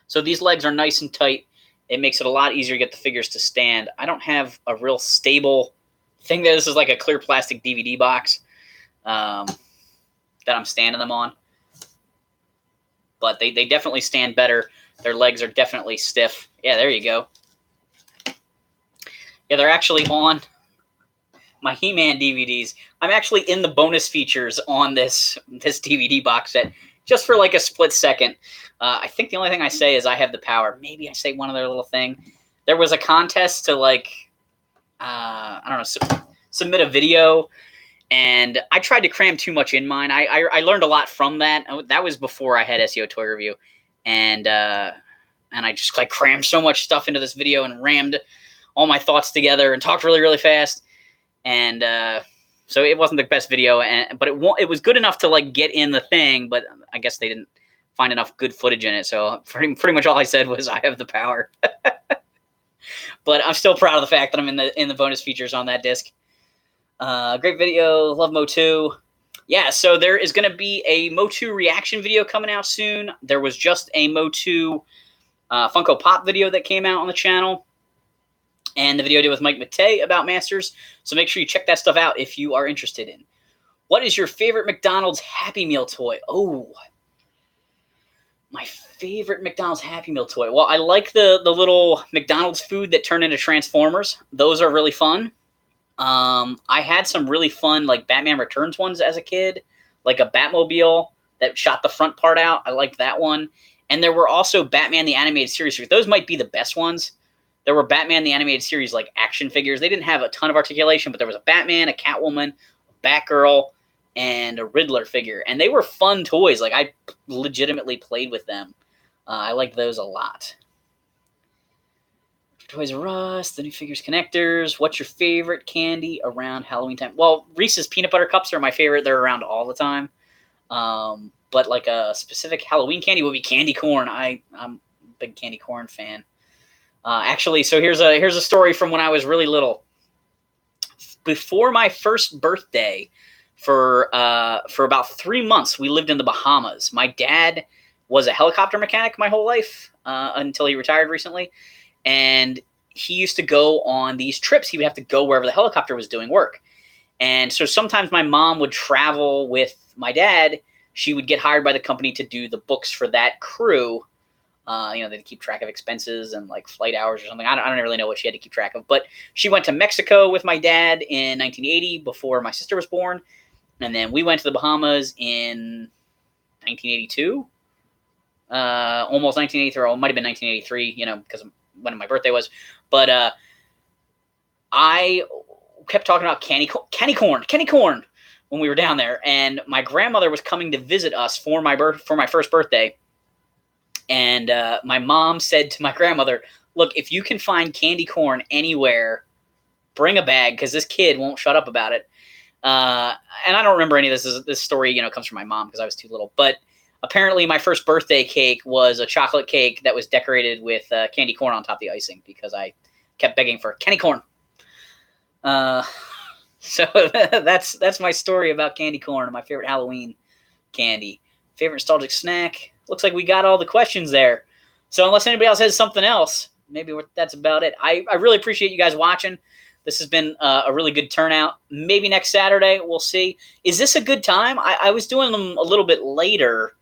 S1: So these legs are nice and tight. It makes it a lot easier to get the figures to stand. I don't have a real stable thing. This is like a clear plastic DVD box that I'm standing them on. But they definitely stand better. Their legs are definitely stiff. Yeah, there you go. Yeah, they're actually on my He-Man DVDs. I'm actually in the bonus features on this DVD box set just for like a split second. I think the only thing I say is I have the power. Maybe I say one other little thing. There was a contest to I don't know, submit a video, and I tried to cram too much in mine. I learned a lot from that. That was before I had SEO Toy Review, and I just crammed so much stuff into this video and rammed all my thoughts together and talked really, really fast. And so it wasn't the best video, but it was good enough to get in the thing, but I guess they didn't find enough good footage in it. So pretty much all I said was I have the power. But I'm still proud of the fact that I'm in the bonus features on that disc. Great video. Love MOTU. Yeah, so there is going to be a MOTU reaction video coming out soon. There was just a MOTU Funko Pop video that came out on the channel. And the video I did with Mike Matei about Masters. So make sure you check that stuff out if you are interested in. What is your favorite McDonald's Happy Meal toy? Oh, my favorite McDonald's Happy Meal toy. Well, I like the little McDonald's food that turn into Transformers. Those are really fun. I had some really fun Batman Returns ones as a kid, like a Batmobile that shot the front part out. I liked that one. And there were also Batman the Animated Series. Those might be the best ones. There were Batman the Animated Series action figures. They didn't have a ton of articulation, but there was a Batman, a Catwoman, a Batgirl, and a Riddler figure. And they were fun toys. I legitimately played with them. I liked those a lot. Toys R Us, the new figures connectors. What's your favorite candy around Halloween time? Well, Reese's Peanut Butter Cups are my favorite. They're around all the time. But a specific Halloween candy would be candy corn. I'm a big candy corn fan. Actually, so here's a story from when I was really little. Before my first birthday, for about 3 months, we lived in the Bahamas. My dad was a helicopter mechanic my whole life until he retired recently, and he used to go on these trips. He would have to go wherever the helicopter was doing work, and so sometimes my mom would travel with my dad. She would get hired by the company to do the books for that crew. They keep track of expenses and flight hours or something. I don't really know what she had to keep track of. But she went to Mexico with my dad in 1980 before my sister was born. And then we went to the Bahamas in 1982. Almost 1983, or it might have been 1983, because of when my birthday was. But I kept talking about candy corn when we were down there. And my grandmother was coming to visit us for my first birthday. And my mom said to my grandmother, look, if you can find candy corn anywhere, bring a bag, because this kid won't shut up about it. And I don't remember any of this. This story, comes from my mom because I was too little. But apparently my first birthday cake was a chocolate cake that was decorated with candy corn on top of the icing because I kept begging for candy corn. So that's my story about candy corn, my favorite Halloween candy. Favorite nostalgic snack. Looks like we got all the questions there. So unless anybody else has something else, maybe that's about it. I really appreciate you guys watching. This has been a really good turnout. Maybe next Saturday, we'll see. Is this a good time? I was doing them a little bit later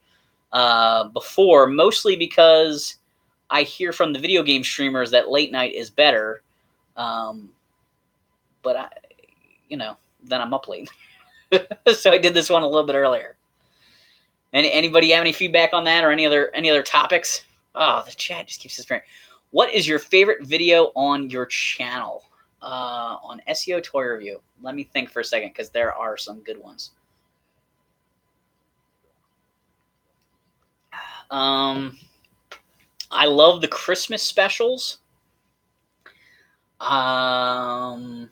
S1: before, mostly because I hear from the video game streamers that late night is better. But then I'm up late. So I did this one a little bit earlier. Anybody have any feedback on that or any other topics? Oh, the chat just keeps disappearing. What is your favorite video on your channel? On SEO Toy Review. Let me think for a second because there are some good ones. I love the Christmas specials. If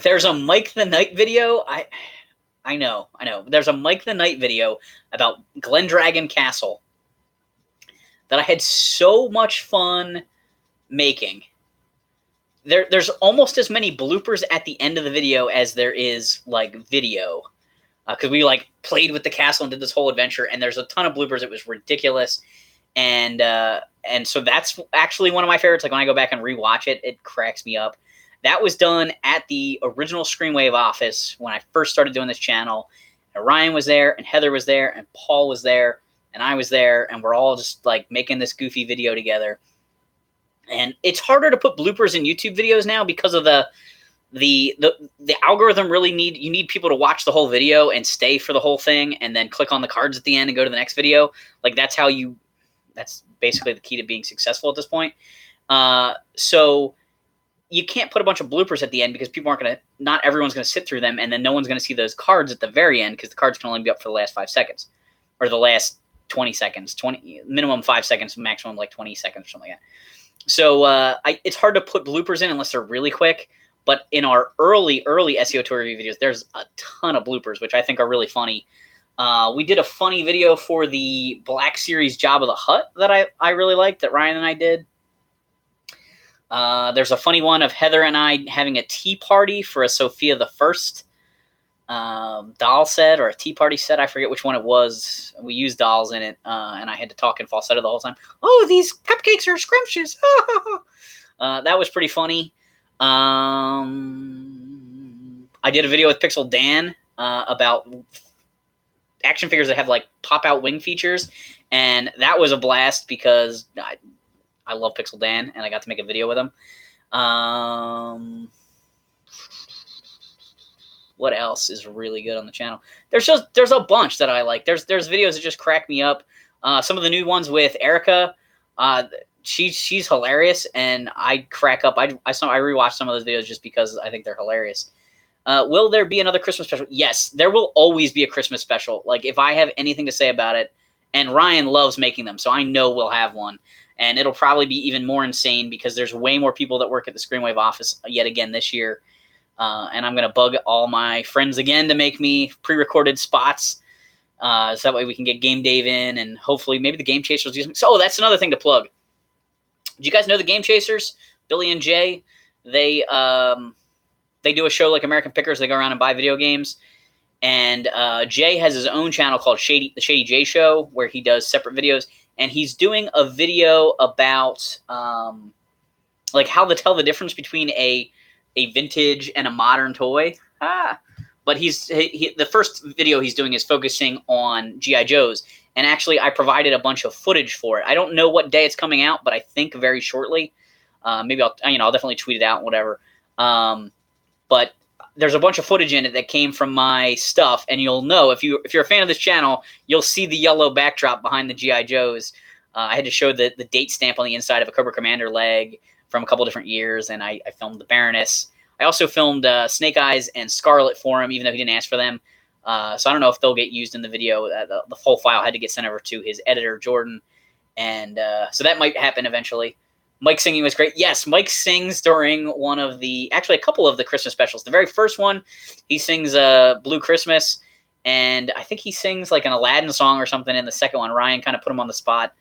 S1: there's a Mike the Knight video, I know. There's a Mike the Knight video about Glendragon Castle that I had so much fun making. There's almost as many bloopers at the end of the video as there is video, because we played with the castle and did this whole adventure, and there's a ton of bloopers. It was ridiculous, and so that's actually one of my favorites. When I go back and rewatch it, it cracks me up. That was done at the original Screenwave office when I first started doing this channel. And Ryan was there, and Heather was there, and Paul was there, and I was there, and we're all just making this goofy video together. And it's harder to put bloopers in YouTube videos now because of the algorithm. You need people to watch the whole video and stay for the whole thing, and then click on the cards at the end and go to the next video. That's basically the key to being successful at this point. So you can't put a bunch of bloopers at the end because not everyone's going to sit through them, and then no one's going to see those cards at the very end because the cards can only be up for the last 5 seconds or the last 20 seconds, minimum 5 seconds, maximum 20 seconds or something like that. So it's hard to put bloopers in unless they're really quick. But in our early SEO Toy review videos, there's a ton of bloopers, which I think are really funny. We did a funny video for the Black Series Jabba the Hutt that I really liked, that Ryan and I did. There's a funny one of Heather and I having a tea party for a Sophia the First doll set or a tea party set. I forget which one it was. We used dolls in it, and I had to talk in falsetto the whole time. Oh, these cupcakes are scrumptious. That was pretty funny. I did a video with Pixel Dan about action figures that have pop-out wing features, and that was a blast because I love Pixel Dan, and I got to make a video with him. What else is really good on the channel? There's a bunch that I like. There's videos that just crack me up. Some of the new ones with Erica, she's hilarious, and I crack up. I rewatched some of those videos just because I think they're hilarious. Will there be another Christmas special? Yes, there will always be a Christmas special. If I have anything to say about it, and Ryan loves making them, so I know we'll have one. And it'll probably be even more insane because there's way more people that work at the Screenwave office yet again this year. And I'm going to bug all my friends again to make me pre-recorded spots. So that way we can get Game Dave in, and hopefully maybe the Game Chasers use them. So that's another thing to plug. Do you guys know the Game Chasers? Billy and Jay, they do a show like American Pickers. They go around and buy video games. And Jay has his own channel called the Shady J Show, where he does separate videos. And he's doing a video about how to tell the difference between a vintage and a modern toy. But the first video he's doing is focusing on G.I. Joes. And actually, I provided a bunch of footage for it. I don't know what day it's coming out, but I think very shortly. Maybe I'll definitely tweet it out and whatever. But there's a bunch of footage in it that came from my stuff, and you'll know if you're a fan of this channel, you'll see the yellow backdrop behind the G.I. Joes. I had to show the date stamp on the inside of a Cobra Commander leg from a couple different years, and I filmed the Baroness. I also filmed Snake Eyes and Scarlet for him, even though he didn't ask for them. So I don't know if they'll get used in the video. The full file had to get sent over to his editor, Jordan. And so that might happen eventually. Mike singing was great. Yes, Mike sings during one of the, actually a couple of the Christmas specials. The very first one, he sings Blue Christmas, and I think he sings like an Aladdin song or something in the second one. Ryan kind of put him on the spot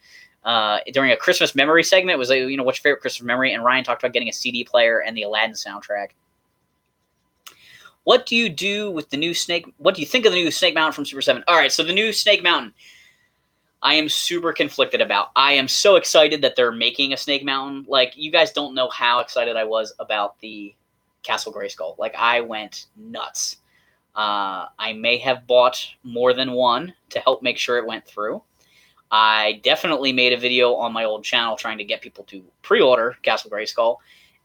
S1: during a Christmas memory segment. It was like, what's your favorite Christmas memory? And Ryan talked about getting a CD player and the Aladdin soundtrack. What do you do with the new Snake? What do you think of the new Snake Mountain from Super 7? All right, so the new Snake Mountain, I am super conflicted about. I am so excited that they're making a Snake Mountain. Like, you guys don't know how excited I was about the Castle Grayskull. Like, I went nuts. I may have bought more than one to help make sure it went through. I definitely made a video on my old channel trying to get people to pre-order Castle Grayskull.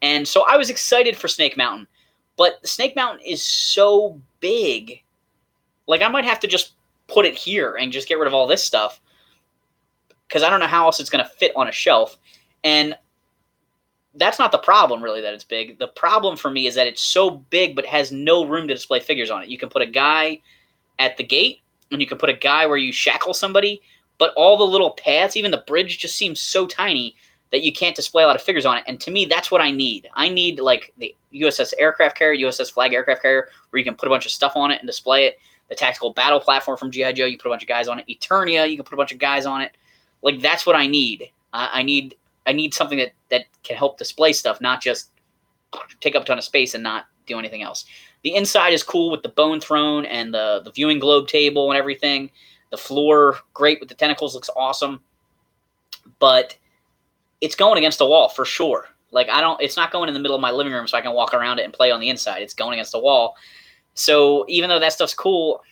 S1: And so I was excited for Snake Mountain. But Snake Mountain is so big. Like, I might have to just put it here and just get rid of all this stuff, because I don't know how else it's going to fit on a shelf. And that's not the problem, really, that it's big. The problem for me is that it's so big but has no room to display figures on it. You can put a guy at the gate, and you can put a guy where you shackle somebody, but all the little paths, even the bridge, just seems so tiny that you can't display a lot of figures on it. And to me, that's what I need. I need, like, the USS aircraft carrier, USS flag aircraft carrier, where you can put a bunch of stuff on it and display it. The tactical battle platform from G.I. Joe, you put a bunch of guys on it. Eternia, you can put a bunch of guys on it. Like, that's what I need. I need something that can help display stuff, not just take up a ton of space and not do anything else. The inside is cool with the bone throne and the viewing globe table and everything. The floor, great with the tentacles, looks awesome. But it's going against the wall for sure. Like, it's not going in the middle of my living room so I can walk around it and play on the inside. It's going against the wall. So even though that stuff's cool,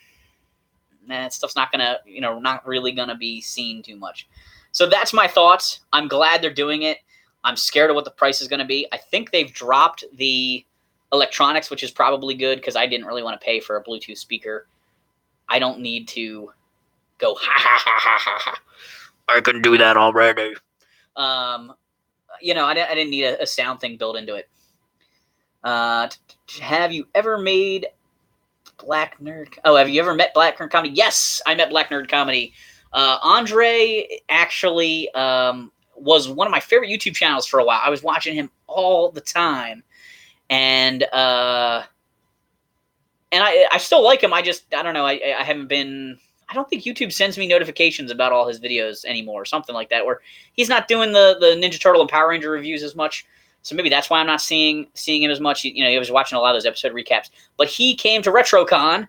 S1: that stuff's not gonna, not really gonna be seen too much. So that's my thoughts. I'm glad they're doing it. I'm scared of what the price is gonna be. I think they've dropped the electronics, which is probably good, because I didn't really want to pay for a Bluetooth speaker. I don't need to go ha ha ha ha ha ha. I can do that already. I didn't need a sound thing built into it. Have you ever made Black Nerd? Oh, have you ever met Black Nerd Comedy? Yes, I met Black Nerd Comedy. Andre actually was one of my favorite YouTube channels for a while. I was watching him all the time, and I still like him. I don't know. I haven't been. I don't think YouTube sends me notifications about all his videos anymore, or something like that, where he's not doing the Ninja Turtle and Power Ranger reviews as much. So maybe that's why I'm not seeing him as much. He was watching a lot of those episode recaps. But he came to RetroCon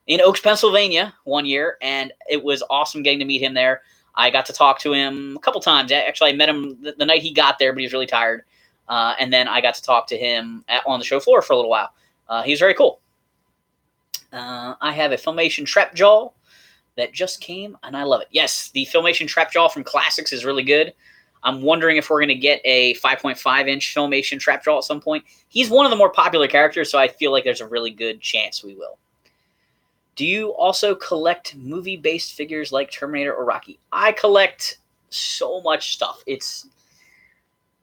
S1: in Oaks, Pennsylvania one year, and it was awesome getting to meet him there. I got to talk to him a couple times. Actually, I met him the night he got there, but he was really tired. And then I got to talk to him on the show floor for a little while. He was very cool. I have a Filmation Trap Jaw that just came, and I love it. Yes, the Filmation Trap Jaw from Classics is really good. I'm wondering if we're going to get a 5.5-inch Filmation Trap Jaw at some point. He's one of the more popular characters, so I feel like there's a really good chance we will. Do you also collect movie-based figures like Terminator or Rocky? I collect so much stuff. It's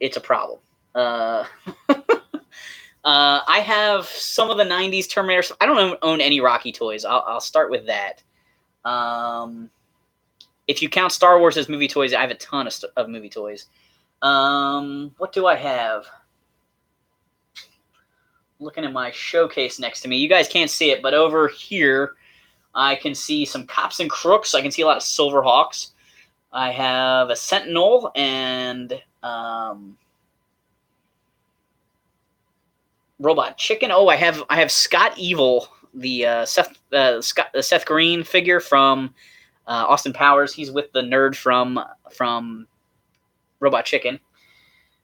S1: a problem. I have some of the 90s Terminator stuff. I don't own any Rocky toys. I'll start with that. If you count Star Wars as movie toys, I have a ton of movie toys. What do I have? Looking at my showcase next to me. You guys can't see it, but over here, I can see some Cops and Crooks. I can see a lot of Silverhawks. I have a Sentinel and Robot Chicken. Oh, I have Scott Evil, the Seth Green figure from Austin Powers. He's with the nerd from Robot Chicken.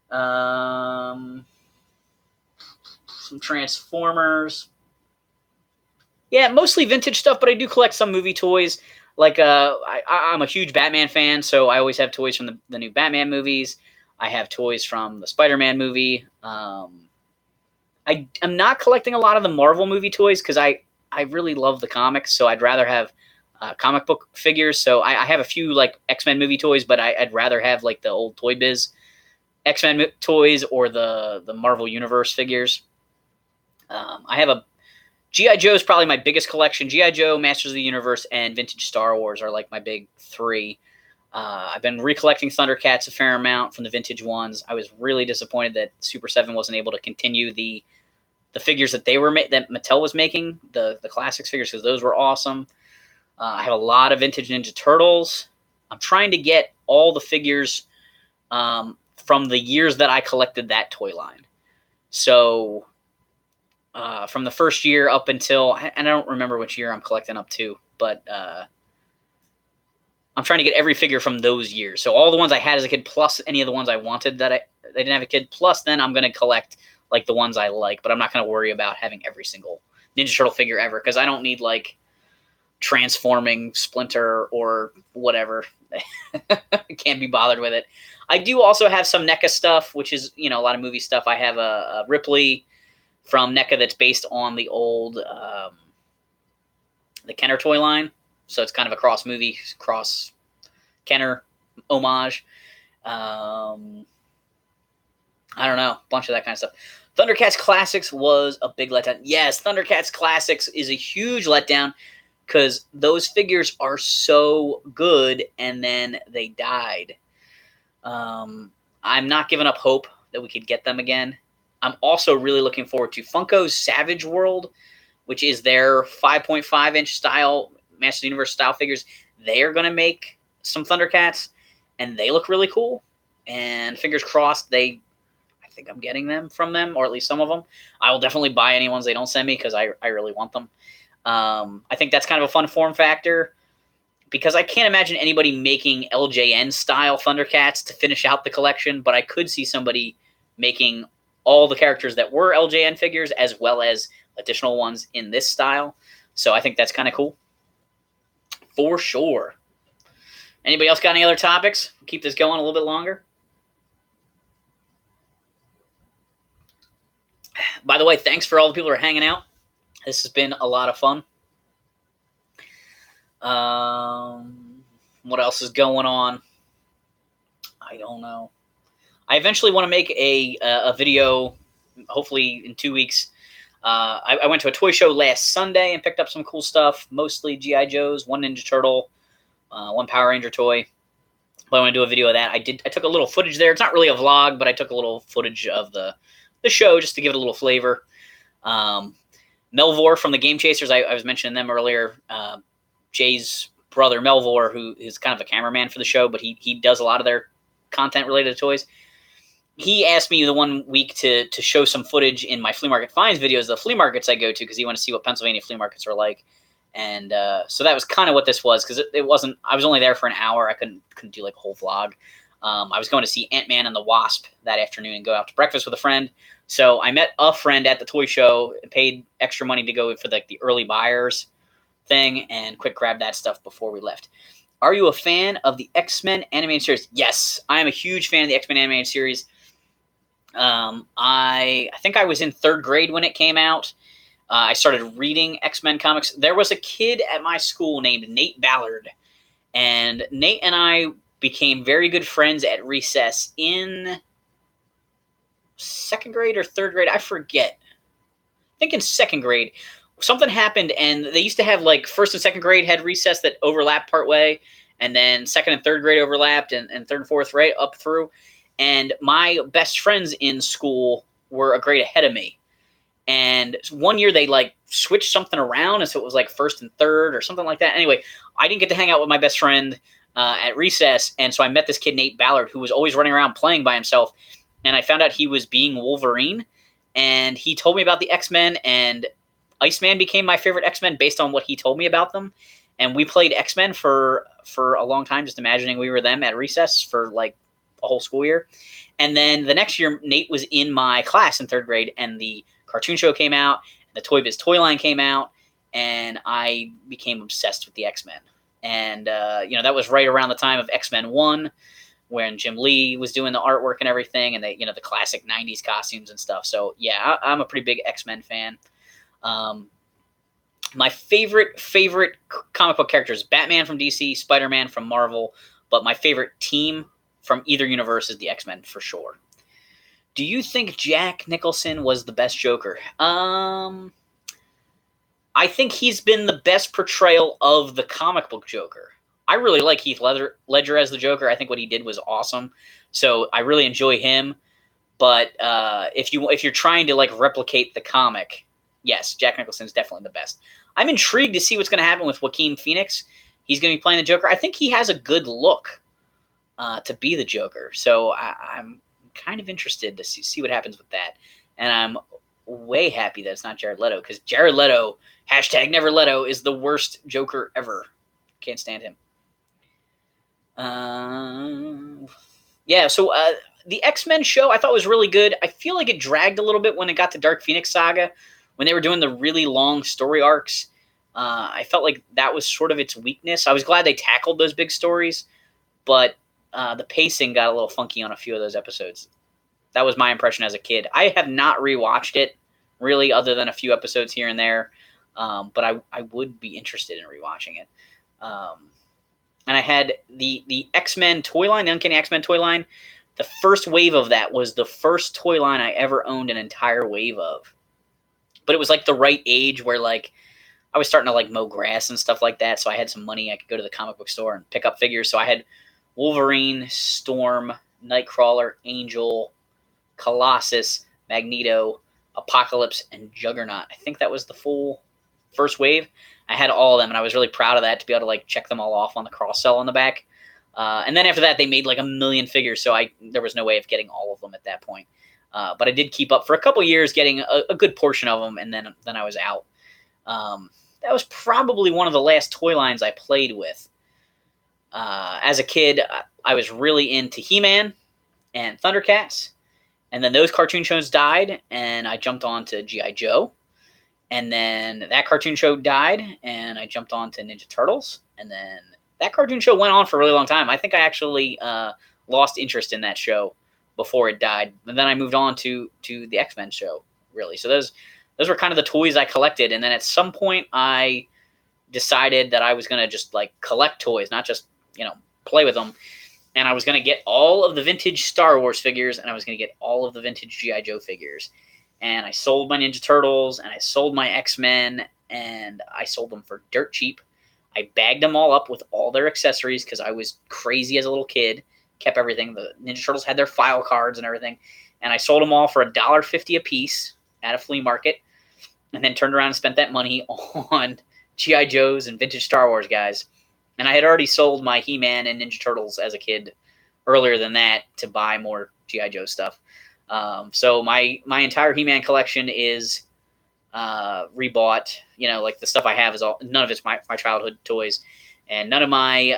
S1: Some Transformers. Yeah, mostly vintage stuff, but I do collect some movie toys. Like, I'm a huge Batman fan, so I always have toys from the new Batman movies. I have toys from the Spider-Man movie. I'm not collecting a lot of the Marvel movie toys because I really love the comics, so I'd rather have comic book figures. So I have a few, like, X-Men movie toys, but I'd rather have, like, the old Toy Biz X-Men toys or the Marvel Universe figures. I have a G.I. Joe is probably my biggest collection. G.I. Joe, Masters of the Universe, and Vintage Star Wars are like my big three. I've been recollecting Thundercats a fair amount from the vintage ones. I was really disappointed that Super 7 wasn't able to continue the figures that that Mattel was making, the classics figures, because those were awesome. I have a lot of vintage Ninja Turtles. I'm trying to get all the figures from the years that I collected that toy line. So from the first year up until, and I don't remember which year I'm collecting up to, but I'm trying to get every figure from those years. So all the ones I had as a kid, plus any of the ones I wanted that I didn't have a kid, plus then I'm going to collect like the ones I like, but I'm not going to worry about having every single Ninja Turtle figure ever, because I don't need like transforming Splinter or whatever. Can't be bothered with it. I do also have some NECA stuff, which is, a lot of movie stuff. I have a Ripley from NECA that's based on the old the Kenner toy line. So it's kind of a cross movie, cross Kenner homage. I don't know, a bunch of that kind of stuff. Thundercats Classics was a big letdown. Yes, Thundercats Classics is a huge letdown because those figures are so good, and then they died. I'm not giving up hope that we could get them again. I'm also really looking forward to Funko's Savage World, which is their 5.5-inch style, Masters of the Universe style figures. They are going to make some Thundercats, and they look really cool. And fingers crossed, I think I'm getting them from them, or at least some of them. I will definitely buy any ones they don't send me because I really want them. I think that's kind of a fun form factor, because I can't imagine anybody making LJN-style Thundercats to finish out the collection, but I could see somebody making all the characters that were LJN figures as well as additional ones in this style. So I think that's kind of cool. For sure. Anybody else got any other topics? Keep this going a little bit longer. By the way, thanks for all the people who are hanging out. This has been a lot of fun. What else is going on? I don't know. I eventually want to make a video, hopefully in 2 weeks. I went to a toy show last Sunday and picked up some cool stuff, mostly G.I. Joes, one Ninja Turtle, one Power Ranger toy. But I want to do a video of that. I took a little footage there. It's not really a vlog, but I took a little footage of the show just to give it a little flavor. Melvor from the Game Chasers, I was mentioning them earlier. Jay's brother Melvor, who is kind of a cameraman for the show, but he does a lot of their content related to toys. He asked me the one week to show some footage in my flea market finds videos, the flea markets I go to, because he wanted to see what Pennsylvania flea markets are like. And so that was kind of what this was, because it wasn't. I was only there for an hour. I couldn't do like a whole vlog. I was going to see Ant-Man and the Wasp that afternoon and go out to breakfast with a friend. So I met a friend at the toy show and paid extra money to go for the early buyers thing and quick grab that stuff before we left. Are you a fan of the X-Men animated series? Yes, I am a huge fan of the X-Men animated series. I think I was in 3rd grade when it came out. I started reading X-Men comics. There was a kid at my school named Nate Ballard, and Nate and I became very good friends at recess in 2nd grade or 3rd grade. I forget. I think in 2nd grade. Something happened, and they used to have like 1st and 2nd grade had recess that overlapped part way, and then 2nd and 3rd grade overlapped, and 3rd and 4th right up through. And my best friends in school were a grade ahead of me. And one year they like switched something around, and so it was like 1st and 3rd or something like that. Anyway, I didn't get to hang out with my best friend at recess, and so I met this kid Nate Ballard, who was always running around playing by himself. And I found out he was being Wolverine, and he told me about the X-Men, and Iceman became my favorite X-Men based on what he told me about them. And we played X-Men for a long time, just imagining we were them at recess for like a whole school year. And then the next year, Nate was in my class in 3rd grade, and the cartoon show came out, and the Toy Biz toy line came out, and I became obsessed with the X-Men. And, that was right around the time of X-Men 1, when Jim Lee was doing the artwork and everything, and the classic 90s costumes and stuff. So, yeah, I'm a pretty big X-Men fan. My favorite comic book characters: Batman from DC, Spider-Man from Marvel, but my favorite team from either universe is the X-Men for sure. Do you think Jack Nicholson was the best Joker? I think he's been the best portrayal of the comic book Joker. I really like Heath Ledger as the Joker. I think what he did was awesome. So I really enjoy him. But if you're trying to like replicate the comic, yes, Jack Nicholson's definitely the best. I'm intrigued to see what's going to happen with Joaquin Phoenix. He's going to be playing the Joker. I think he has a good look to be the Joker. So I'm kind of interested to see what happens with that. And I'm way happy that it's not Jared Leto, because Jared Leto, #NeverLeto, is the worst Joker ever. Can't stand him. Yeah, so the X-Men show I thought was really good. I feel like it dragged a little bit when it got to Dark Phoenix Saga, when they were doing the really long story arcs. I felt like that was sort of its weakness. I was glad they tackled those big stories, but the pacing got a little funky on a few of those episodes. That was my impression as a kid. I have not rewatched it, really, other than a few episodes here and there, but I would be interested in rewatching it. And I had the X-Men toy line, the Uncanny X-Men toy line. The first wave of that was the first toy line I ever owned an entire wave of. But it was like the right age where like I was starting to like mow grass and stuff like that, so I had some money. I could go to the comic book store and pick up figures. So I had Wolverine, Storm, Nightcrawler, Angel, Colossus, Magneto, Apocalypse, and Juggernaut. I think that was the full first wave. I had all of them, and I was really proud of that, to be able to like check them all off on the cross-sell on the back. And then after that, they made like 1 million figures, so there was no way of getting all of them at that point. But I did keep up for a couple years, getting a good portion of them, and then I was out. That was probably one of the last toy lines I played with. As a kid, I was really into He-Man and Thundercats, and then those cartoon shows died, and I jumped on to G.I. Joe. And then that cartoon show died, and I jumped on to Ninja Turtles. And then that cartoon show went on for a really long time. I think I actually lost interest in that show before it died. And then I moved on to the X-Men show, really. So those were kind of the toys I collected. And then at some point, I decided that I was going to just like collect toys, not just, play with them. And I was going to get all of the vintage Star Wars figures, and I was going to get all of the vintage G.I. Joe figures. And I sold my Ninja Turtles, and I sold my X-Men, and I sold them for dirt cheap. I bagged them all up with all their accessories because I was crazy as a little kid, kept everything. The Ninja Turtles had their file cards and everything. And I sold them all for $1.50 a piece at a flea market, and then turned around and spent that money on G.I. Joes and vintage Star Wars guys. And I had already sold my He-Man and Ninja Turtles as a kid earlier than that to buy more G.I. Joe stuff. So my entire He-Man collection is rebought. Like the stuff I have is none of it's my childhood toys, and none of my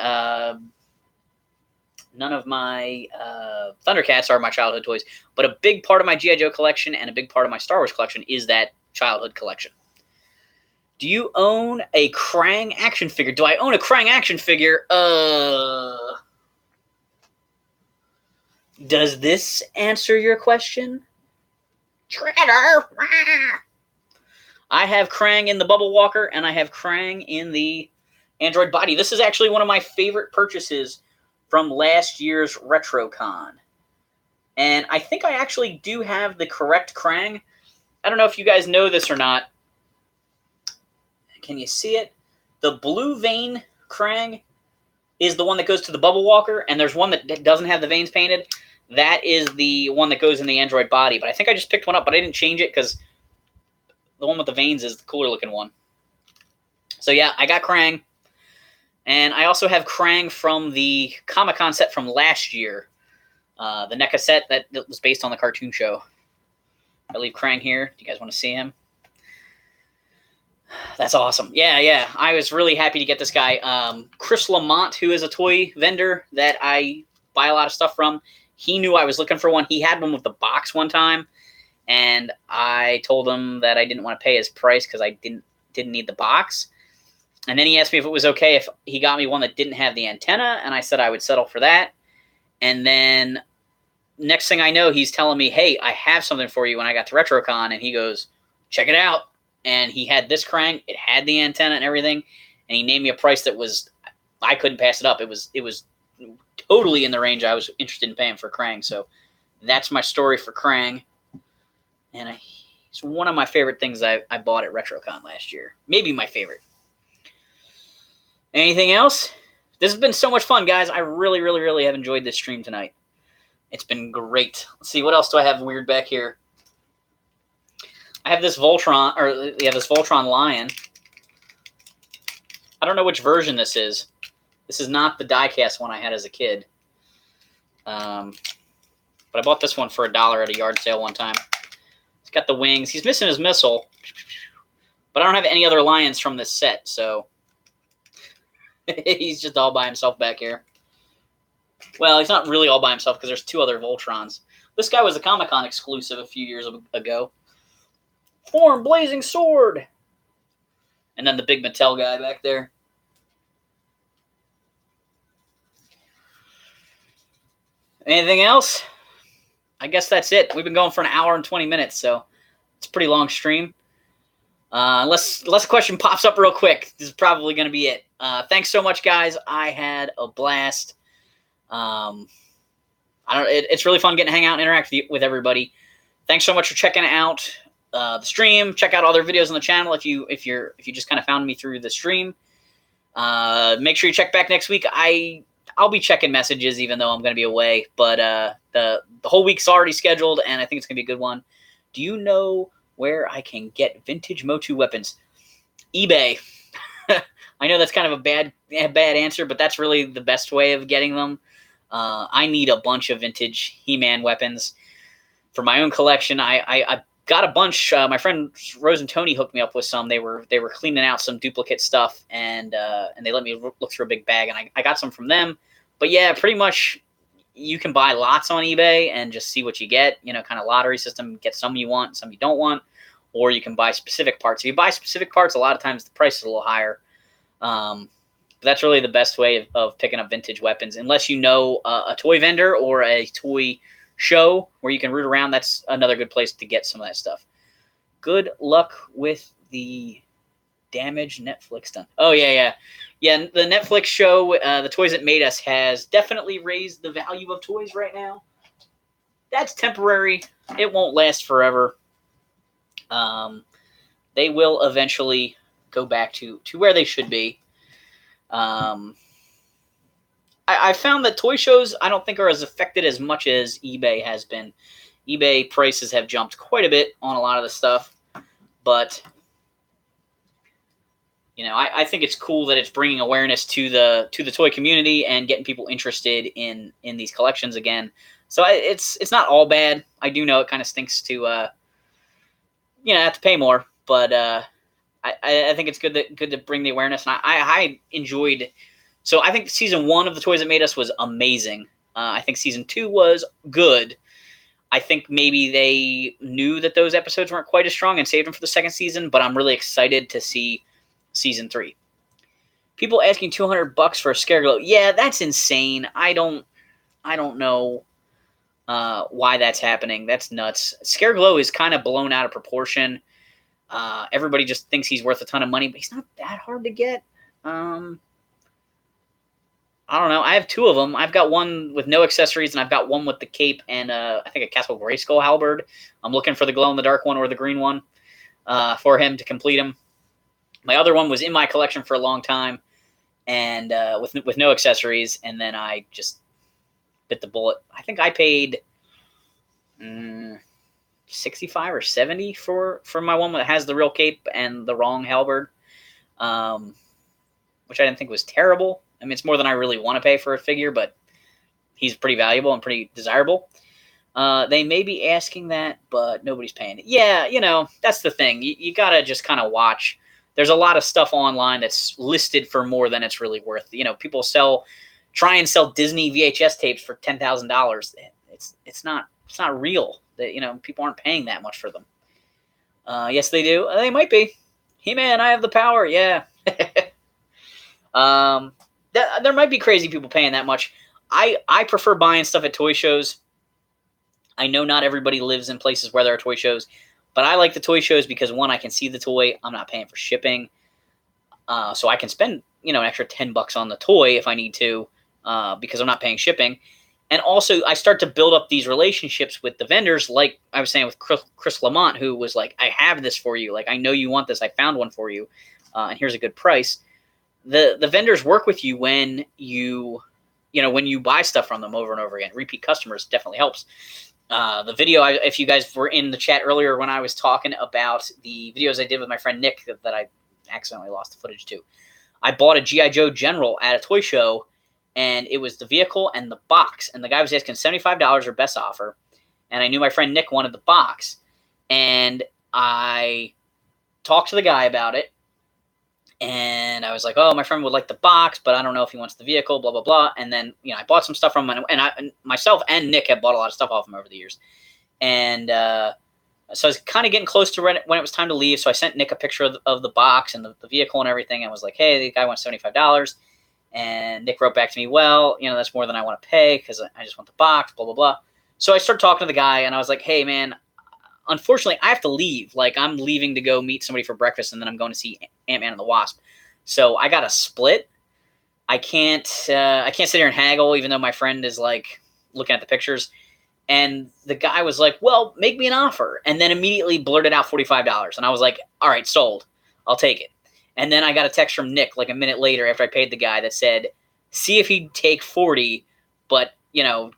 S1: Thundercats are my childhood toys. But a big part of my G.I. Joe collection and a big part of my Star Wars collection is that childhood collection. Do you own a Krang action figure? Do I own a Krang action figure? Does this answer your question? Shredder! I have Krang in the Bubble Walker, and I have Krang in the Android Body. This is actually one of my favorite purchases from last year's RetroCon. And I think I actually do have the correct Krang. I don't know if you guys know this or not. Can you see it? The blue vein Krang is the one that goes to the Bubble Walker, and there's one that doesn't have the veins painted. That is the one that goes in the Android Body. But I think I just picked one up, but I didn't change it because the one with the veins is the cooler looking one. So yeah, I got Krang. And I also have Krang from the Comic-Con set from last year. The NECA set that was based on the cartoon show. I leave Krang here. Do you guys want to see him? That's awesome. Yeah. I was really happy to get this guy. Chris Lamont, who is a toy vendor that I buy a lot of stuff from, he knew I was looking for one. He had one with the box one time, and I told him that I didn't want to pay his price because I didn't need the box. And then he asked me if it was okay if he got me one that didn't have the antenna, and I said I would settle for that. And then next thing I know, he's telling me, hey, I have something for you when I got to RetroCon, and he goes, check it out. And he had this Krang. It had the antenna and everything, and he named me a price that I couldn't pass it up. It was totally in the range I was interested in paying for Krang. So that's my story for Krang. And it's one of my favorite things I bought at RetroCon last year. Maybe my favorite. Anything else? This has been so much fun, guys. I really, really, really have enjoyed this stream tonight. It's been great. Let's see, what else do I have weird back here? I have this Voltron, or yeah, this Voltron Lion. I don't know which version this is. This is not the die-cast one I had as a kid. But I bought this one for $1 at a yard sale one time. He's got the wings. He's missing his missile. But I don't have any other lions from this set, so he's just all by himself back here. Well, he's not really all by himself because there's 2 other Voltrons. This guy was a Comic-Con exclusive a few years ago. Form Blazing Sword! And then the big Mattel guy back there. Anything else? I guess that's it. We've been going for an hour and 20 minutes, so it's a pretty long stream. Unless a question pops up real quick, this is probably going to be it. Thanks so much, guys. I had a blast. It's really fun getting to hang out and interact with everybody. Thanks so much for checking out the stream. Check out other videos on the channel if you just kind of found me through the stream. Make sure you check back next week. I'll be checking messages even though I'm going to be away, but the whole week's already scheduled, and I think it's going to be a good one. Do you know where I can get vintage MOTU weapons? eBay. I know that's kind of a bad answer, but that's really the best way of getting them. I need a bunch of vintage He-Man weapons for my own collection. I got a bunch. My friend Rose and Tony hooked me up with some. They were cleaning out some duplicate stuff, and they let me look through a big bag, and I got some from them. But yeah, pretty much you can buy lots on eBay and just see what you get. You know, kind of lottery system. Get some you want, some you don't want, or you can buy specific parts. If you buy specific parts, a lot of times the price is a little higher. But that's really the best way of picking up vintage weapons, unless you know a toy vendor or a toy show where you can root around. That's another good place to get some of that stuff. Good luck with the damage Netflix done. Oh, yeah. The Netflix show, The Toys That Made Us, has definitely raised the value of toys right now. That's temporary. It won't last forever. They will eventually go back to where they should be. I found that toy shows, I don't think, are as affected as much as eBay has been. eBay prices have jumped quite a bit on a lot of the stuff, but you know, I think it's cool that it's bringing awareness to the toy community and getting people interested in these collections again. So it's not all bad. I do know it kind of stinks to have to pay more, but I think it's good to bring the awareness, and I enjoyed. So I think season 1 of The Toys That Made Us was amazing. I think season 2 was good. I think maybe they knew that those episodes weren't quite as strong and saved them for the second season, but I'm really excited to see season 3. People asking $200 for a Scareglow. Yeah, that's insane. I don't know why that's happening. That's nuts. Scareglow is kind of blown out of proportion. Everybody just thinks he's worth a ton of money, but he's not that hard to get. I don't know. I have 2 of them. I've got one with no accessories, and I've got one with the cape and I think a Castle Grayskull halberd. I'm looking for the glow-in-the-dark one or the green one for him to complete him. My other one was in my collection for a long time, and with no accessories, and then I just bit the bullet. I think I paid 65 or 70 for my one that has the real cape and the wrong halberd, which I didn't think was terrible. I mean, it's more than I really want to pay for a figure, but he's pretty valuable and pretty desirable. They may be asking that, but nobody's paying it. Yeah, that's the thing. You got to just kind of watch. There's a lot of stuff online that's listed for more than it's really worth. People try and sell Disney VHS tapes for $10,000. It's not real. People aren't paying that much for them. Yes, they do. They might be. He-Man, I have the power. Yeah. There might be crazy people paying that much. I prefer buying stuff at toy shows. I know not everybody lives in places where there are toy shows, but I like the toy shows because, one, I can see the toy. I'm not paying for shipping. So I can spend, an extra $10 on the toy if I need to, because I'm not paying shipping. And also, I start to build up these relationships with the vendors, like I was saying with Chris Lamont, who was like, I have this for you. Like, I know you want this. I found one for you, and here's a good price. the vendors work with you when when you buy stuff from them over and over again. Repeat customers definitely helps. The video, if you guys were in the chat earlier when I was talking about the videos I did with my friend Nick that I accidentally lost the footage to, I bought a G.I. Joe General at a toy show, and it was the vehicle and the box. And the guy was asking $75 or best offer, and I knew my friend Nick wanted the box. And I talked to the guy about it, and I was like, oh, my friend would like the box, but I don't know if he wants the vehicle, blah, blah, blah. And then, I bought some stuff from him, and myself and Nick have bought a lot of stuff off him over the years. And so I was kind of getting close to when it was time to leave. So I sent Nick a picture of the box and the vehicle and everything, and was like, hey, the guy wants $75. And Nick wrote back to me, well, that's more than I want to pay because I just want the box, blah, blah, blah. So I started talking to the guy, and I was like, hey, man, unfortunately, I have to leave. Like, I'm leaving to go meet somebody for breakfast, and then I'm going to see Ant-Man and the Wasp. So I got to split. I can't sit here and haggle, even though my friend is, like, looking at the pictures. And the guy was like, well, make me an offer. And then immediately blurted out $45. And I was like, all right, sold. I'll take it. And then I got a text from Nick like a minute later after I paid the guy that said, see if he'd take 40, but,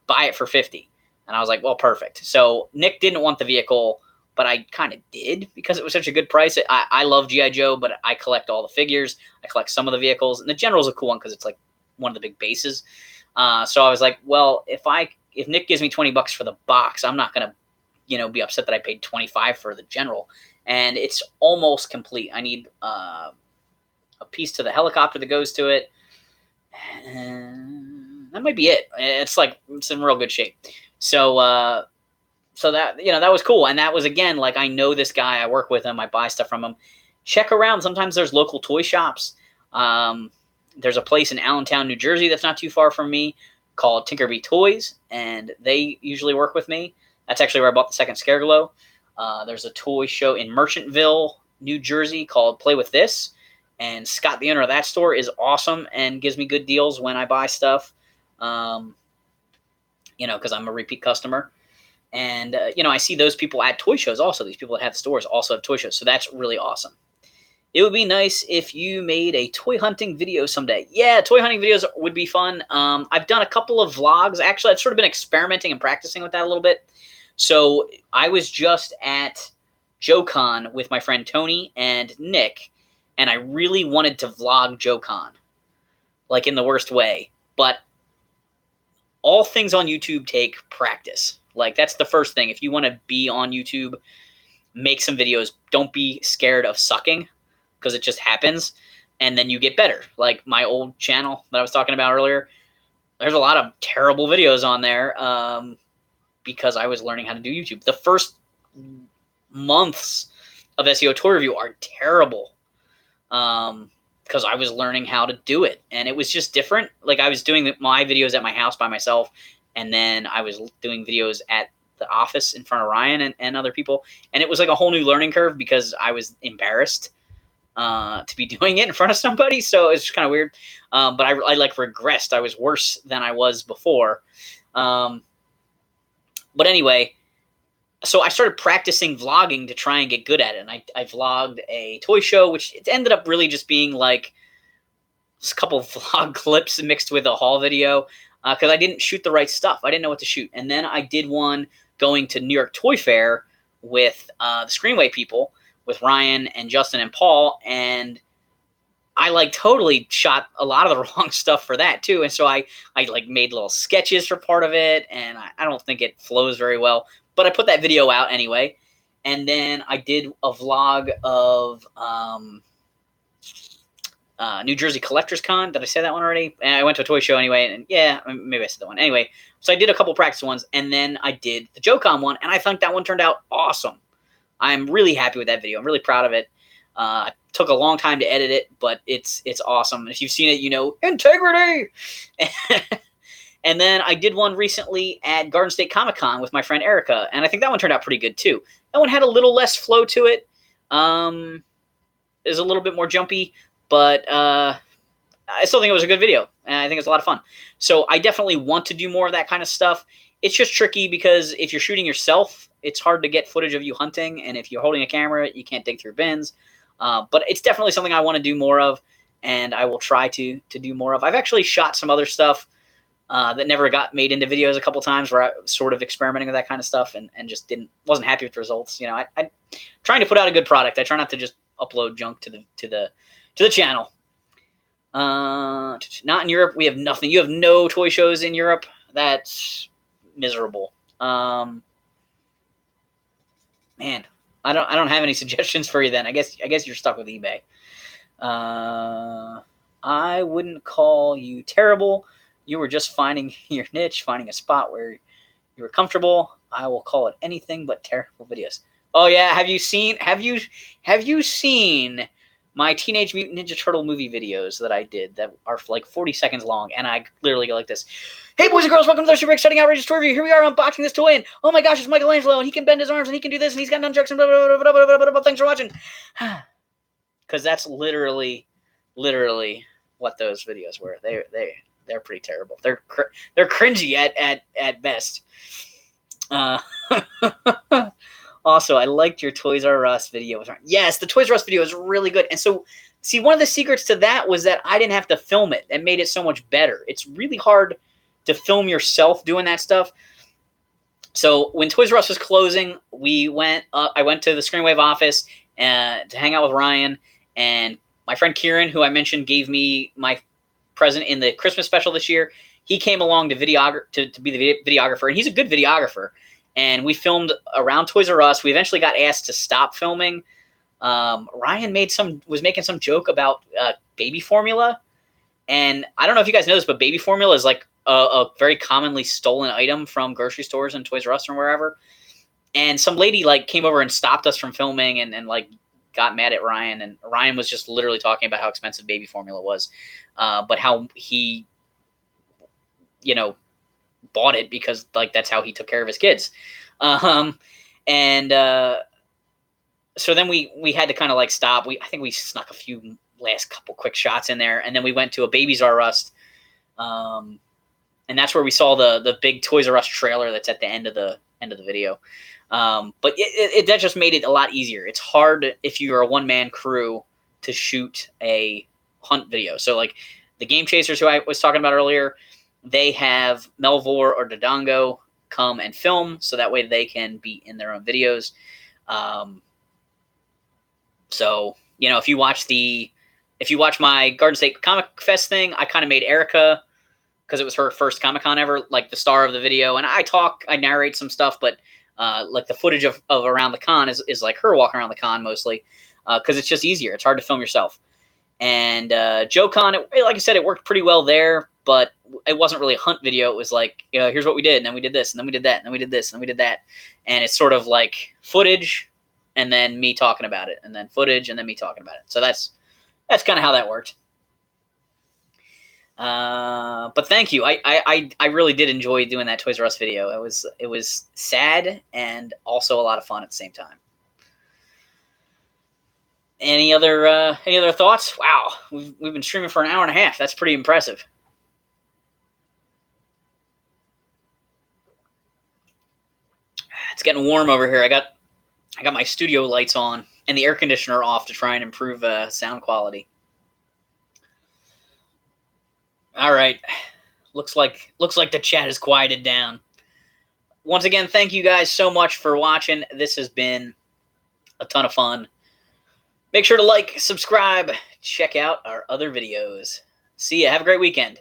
S1: buy it for 50. And I was like, well, perfect. So Nick didn't want the vehicle, but I kind of did because it was such a good price. I love G.I. Joe, but I collect all the figures. I collect some of the vehicles. And the General's a cool one because it's like one of the big bases. So I was like, well, if Nick gives me $20 for the box, I'm not going to, be upset that I paid $25 for the General. And it's almost complete. I need a piece to the helicopter that goes to it. And that might be it. It's in real good shape. So that, that was cool. And that was, again, like, I know this guy, I work with him, I buy stuff from him. Check around. Sometimes there's local toy shops. There's a place in Allentown, New Jersey that's not too far from me called Tinkerbee Toys, and they usually work with me. That's actually where I bought the second Scareglow. There's a toy show in Merchantville, New Jersey called Play With This, and Scott, the owner of that store, is awesome and gives me good deals when I buy stuff, because I'm a repeat customer. And, I see those people at toy shows also. These people that have stores also have toy shows, so that's really awesome. It would be nice if you made a toy hunting video someday. Yeah, toy hunting videos would be fun. I've done a couple of vlogs. Actually, I've sort of been experimenting and practicing with that a little bit. So I was just at JoeCon with my friend Tony and Nick, and I really wanted to vlog JoeCon, like in the worst way. But all things on YouTube take practice. Like, that's the first thing. If you want to be on YouTube, make some videos. Don't be scared of sucking, because it just happens, and then you get better. Like my old channel that I was talking about earlier, there's a lot of terrible videos on there because I was learning how to do YouTube. The first months of SEO Toy Review are terrible because I was learning how to do it, and it was just different. Like, I was doing my videos at my house by myself, and then I was doing videos at the office in front of Ryan and other people, and it was like a whole new learning curve because I was embarrassed to be doing it in front of somebody. So it's kind of weird. But I like regressed. I was worse than I was before. But anyway, so I started practicing vlogging to try and get good at it. And I vlogged a toy show, which it ended up really just being like just a couple of vlog clips mixed with a haul video because I didn't shoot the right stuff. I didn't know what to shoot. And then I did one going to New York Toy Fair with the Screenway people, with Ryan and Justin and Paul, and I like totally shot a lot of the wrong stuff for that too. And so I like made little sketches for part of it, and I don't think it flows very well, but I put that video out anyway. And then I did a vlog of New Jersey Collectors Con. Did I say that one already? And I went to a toy show anyway, and yeah, maybe I said that one. Anyway, so I did a couple practice ones, and then I did the JoeCon one, and I think that one turned out awesome. I'm really happy with that video. I'm really proud of it. It took a long time to edit it, but it's awesome. If you've seen it, you know, integrity. And then I did one recently at Garden State Comic Con with my friend Erica, and I think that one turned out pretty good too. That one had a little less flow to it. It was a little bit more jumpy, but I still think it was a good video, and I think it's a lot of fun. So I definitely want to do more of that kind of stuff. It's just tricky because if you're shooting yourself, it's hard to get footage of you hunting, and if you're holding a camera, you can't dig through bins. But it's definitely something I want to do more of, and I will try to do more of. I've actually shot some other stuff that never got made into videos a couple times, where I was sort of experimenting with that kind of stuff and just wasn't happy with the results. You know, I trying to put out a good product. I try not to just upload junk to the channel. Not in Europe. We have nothing. You have no toy shows in Europe. That's miserable. Man, I don't have any suggestions for you then. I guess you're stuck with eBay. I wouldn't call you terrible. You were just finding your niche, finding a spot where you were comfortable. I will call it anything but terrible videos. Oh yeah, have you seen my Teenage Mutant Ninja Turtle movie videos that I did that are like 40 seconds long, and I literally go like this. Hey boys and girls, welcome to the super exciting outrageous toy review. Here we are unboxing this toy, and oh my gosh, it's Michelangelo, and he can bend his arms, and he can do this, and he's got nunchucks, and blah, blah, blah, blah, blah, blah, blah, blah. Thanks for watching. Because that's literally what those videos were. They're pretty terrible. They're cringy at best. Also, I liked your Toys R Us video. Yes, the Toys R Us video is really good. And so, see, one of the secrets to that was that I didn't have to film it. It made it so much better. It's really hard to film yourself doing that stuff. So when Toys R Us was closing, I went to the Screenwave office to hang out with Ryan. And my friend Kieran, who I mentioned gave me my present in the Christmas special this year, he came along to be the videographer. And he's a good videographer. And we filmed around Toys R Us. We eventually got asked to stop filming. Ryan was making some joke about baby formula. And I don't know if you guys know this, but baby formula is like a very commonly stolen item from grocery stores and Toys R Us or wherever. And some lady like came over and stopped us from filming and like got mad at Ryan. And Ryan was just literally talking about how expensive baby formula was, but how he, bought it because like that's how he took care of his kids. So then we had to kind of like stop. I think we snuck a few last couple quick shots in there, and then we went to a Babies R Us, and that's where we saw the big Toys R Us trailer that's at the end of the video. But that just made it a lot easier. It's hard if you're a one-man crew to shoot a hunt video. So like the Game Chasers, who I was talking about earlier, they have Melvor or Dodongo come and film, so that way they can be in their own videos. So if you watch my Garden State Comic Fest thing, I kind of made Erica, because it was her first Comic-Con ever, like the star of the video, and I narrate some stuff, but like the footage of around the con is like her walking around the con mostly, because it's just easier. It's hard to film yourself. And JoeCon, like I said, it worked pretty well there, but it wasn't really a hunt video. It was like, here's what we did, and then we did this, and then we did that, and then we did this, and then we did that. And it's sort of like footage, and then me talking about it, and then footage, and then me talking about it. So that's kind of how that worked. But thank you. I really did enjoy doing that Toys R Us video. It was sad and also a lot of fun at the same time. Any other thoughts? Wow, we've been streaming for an hour and a half. That's pretty impressive. It's getting warm over here. I got my studio lights on and the air conditioner off to try and improve sound quality. All right, looks like the chat has quieted down. Once again, thank you guys so much for watching. This has been a ton of fun. Make sure to like, subscribe, check out our other videos. See ya. Have a great weekend.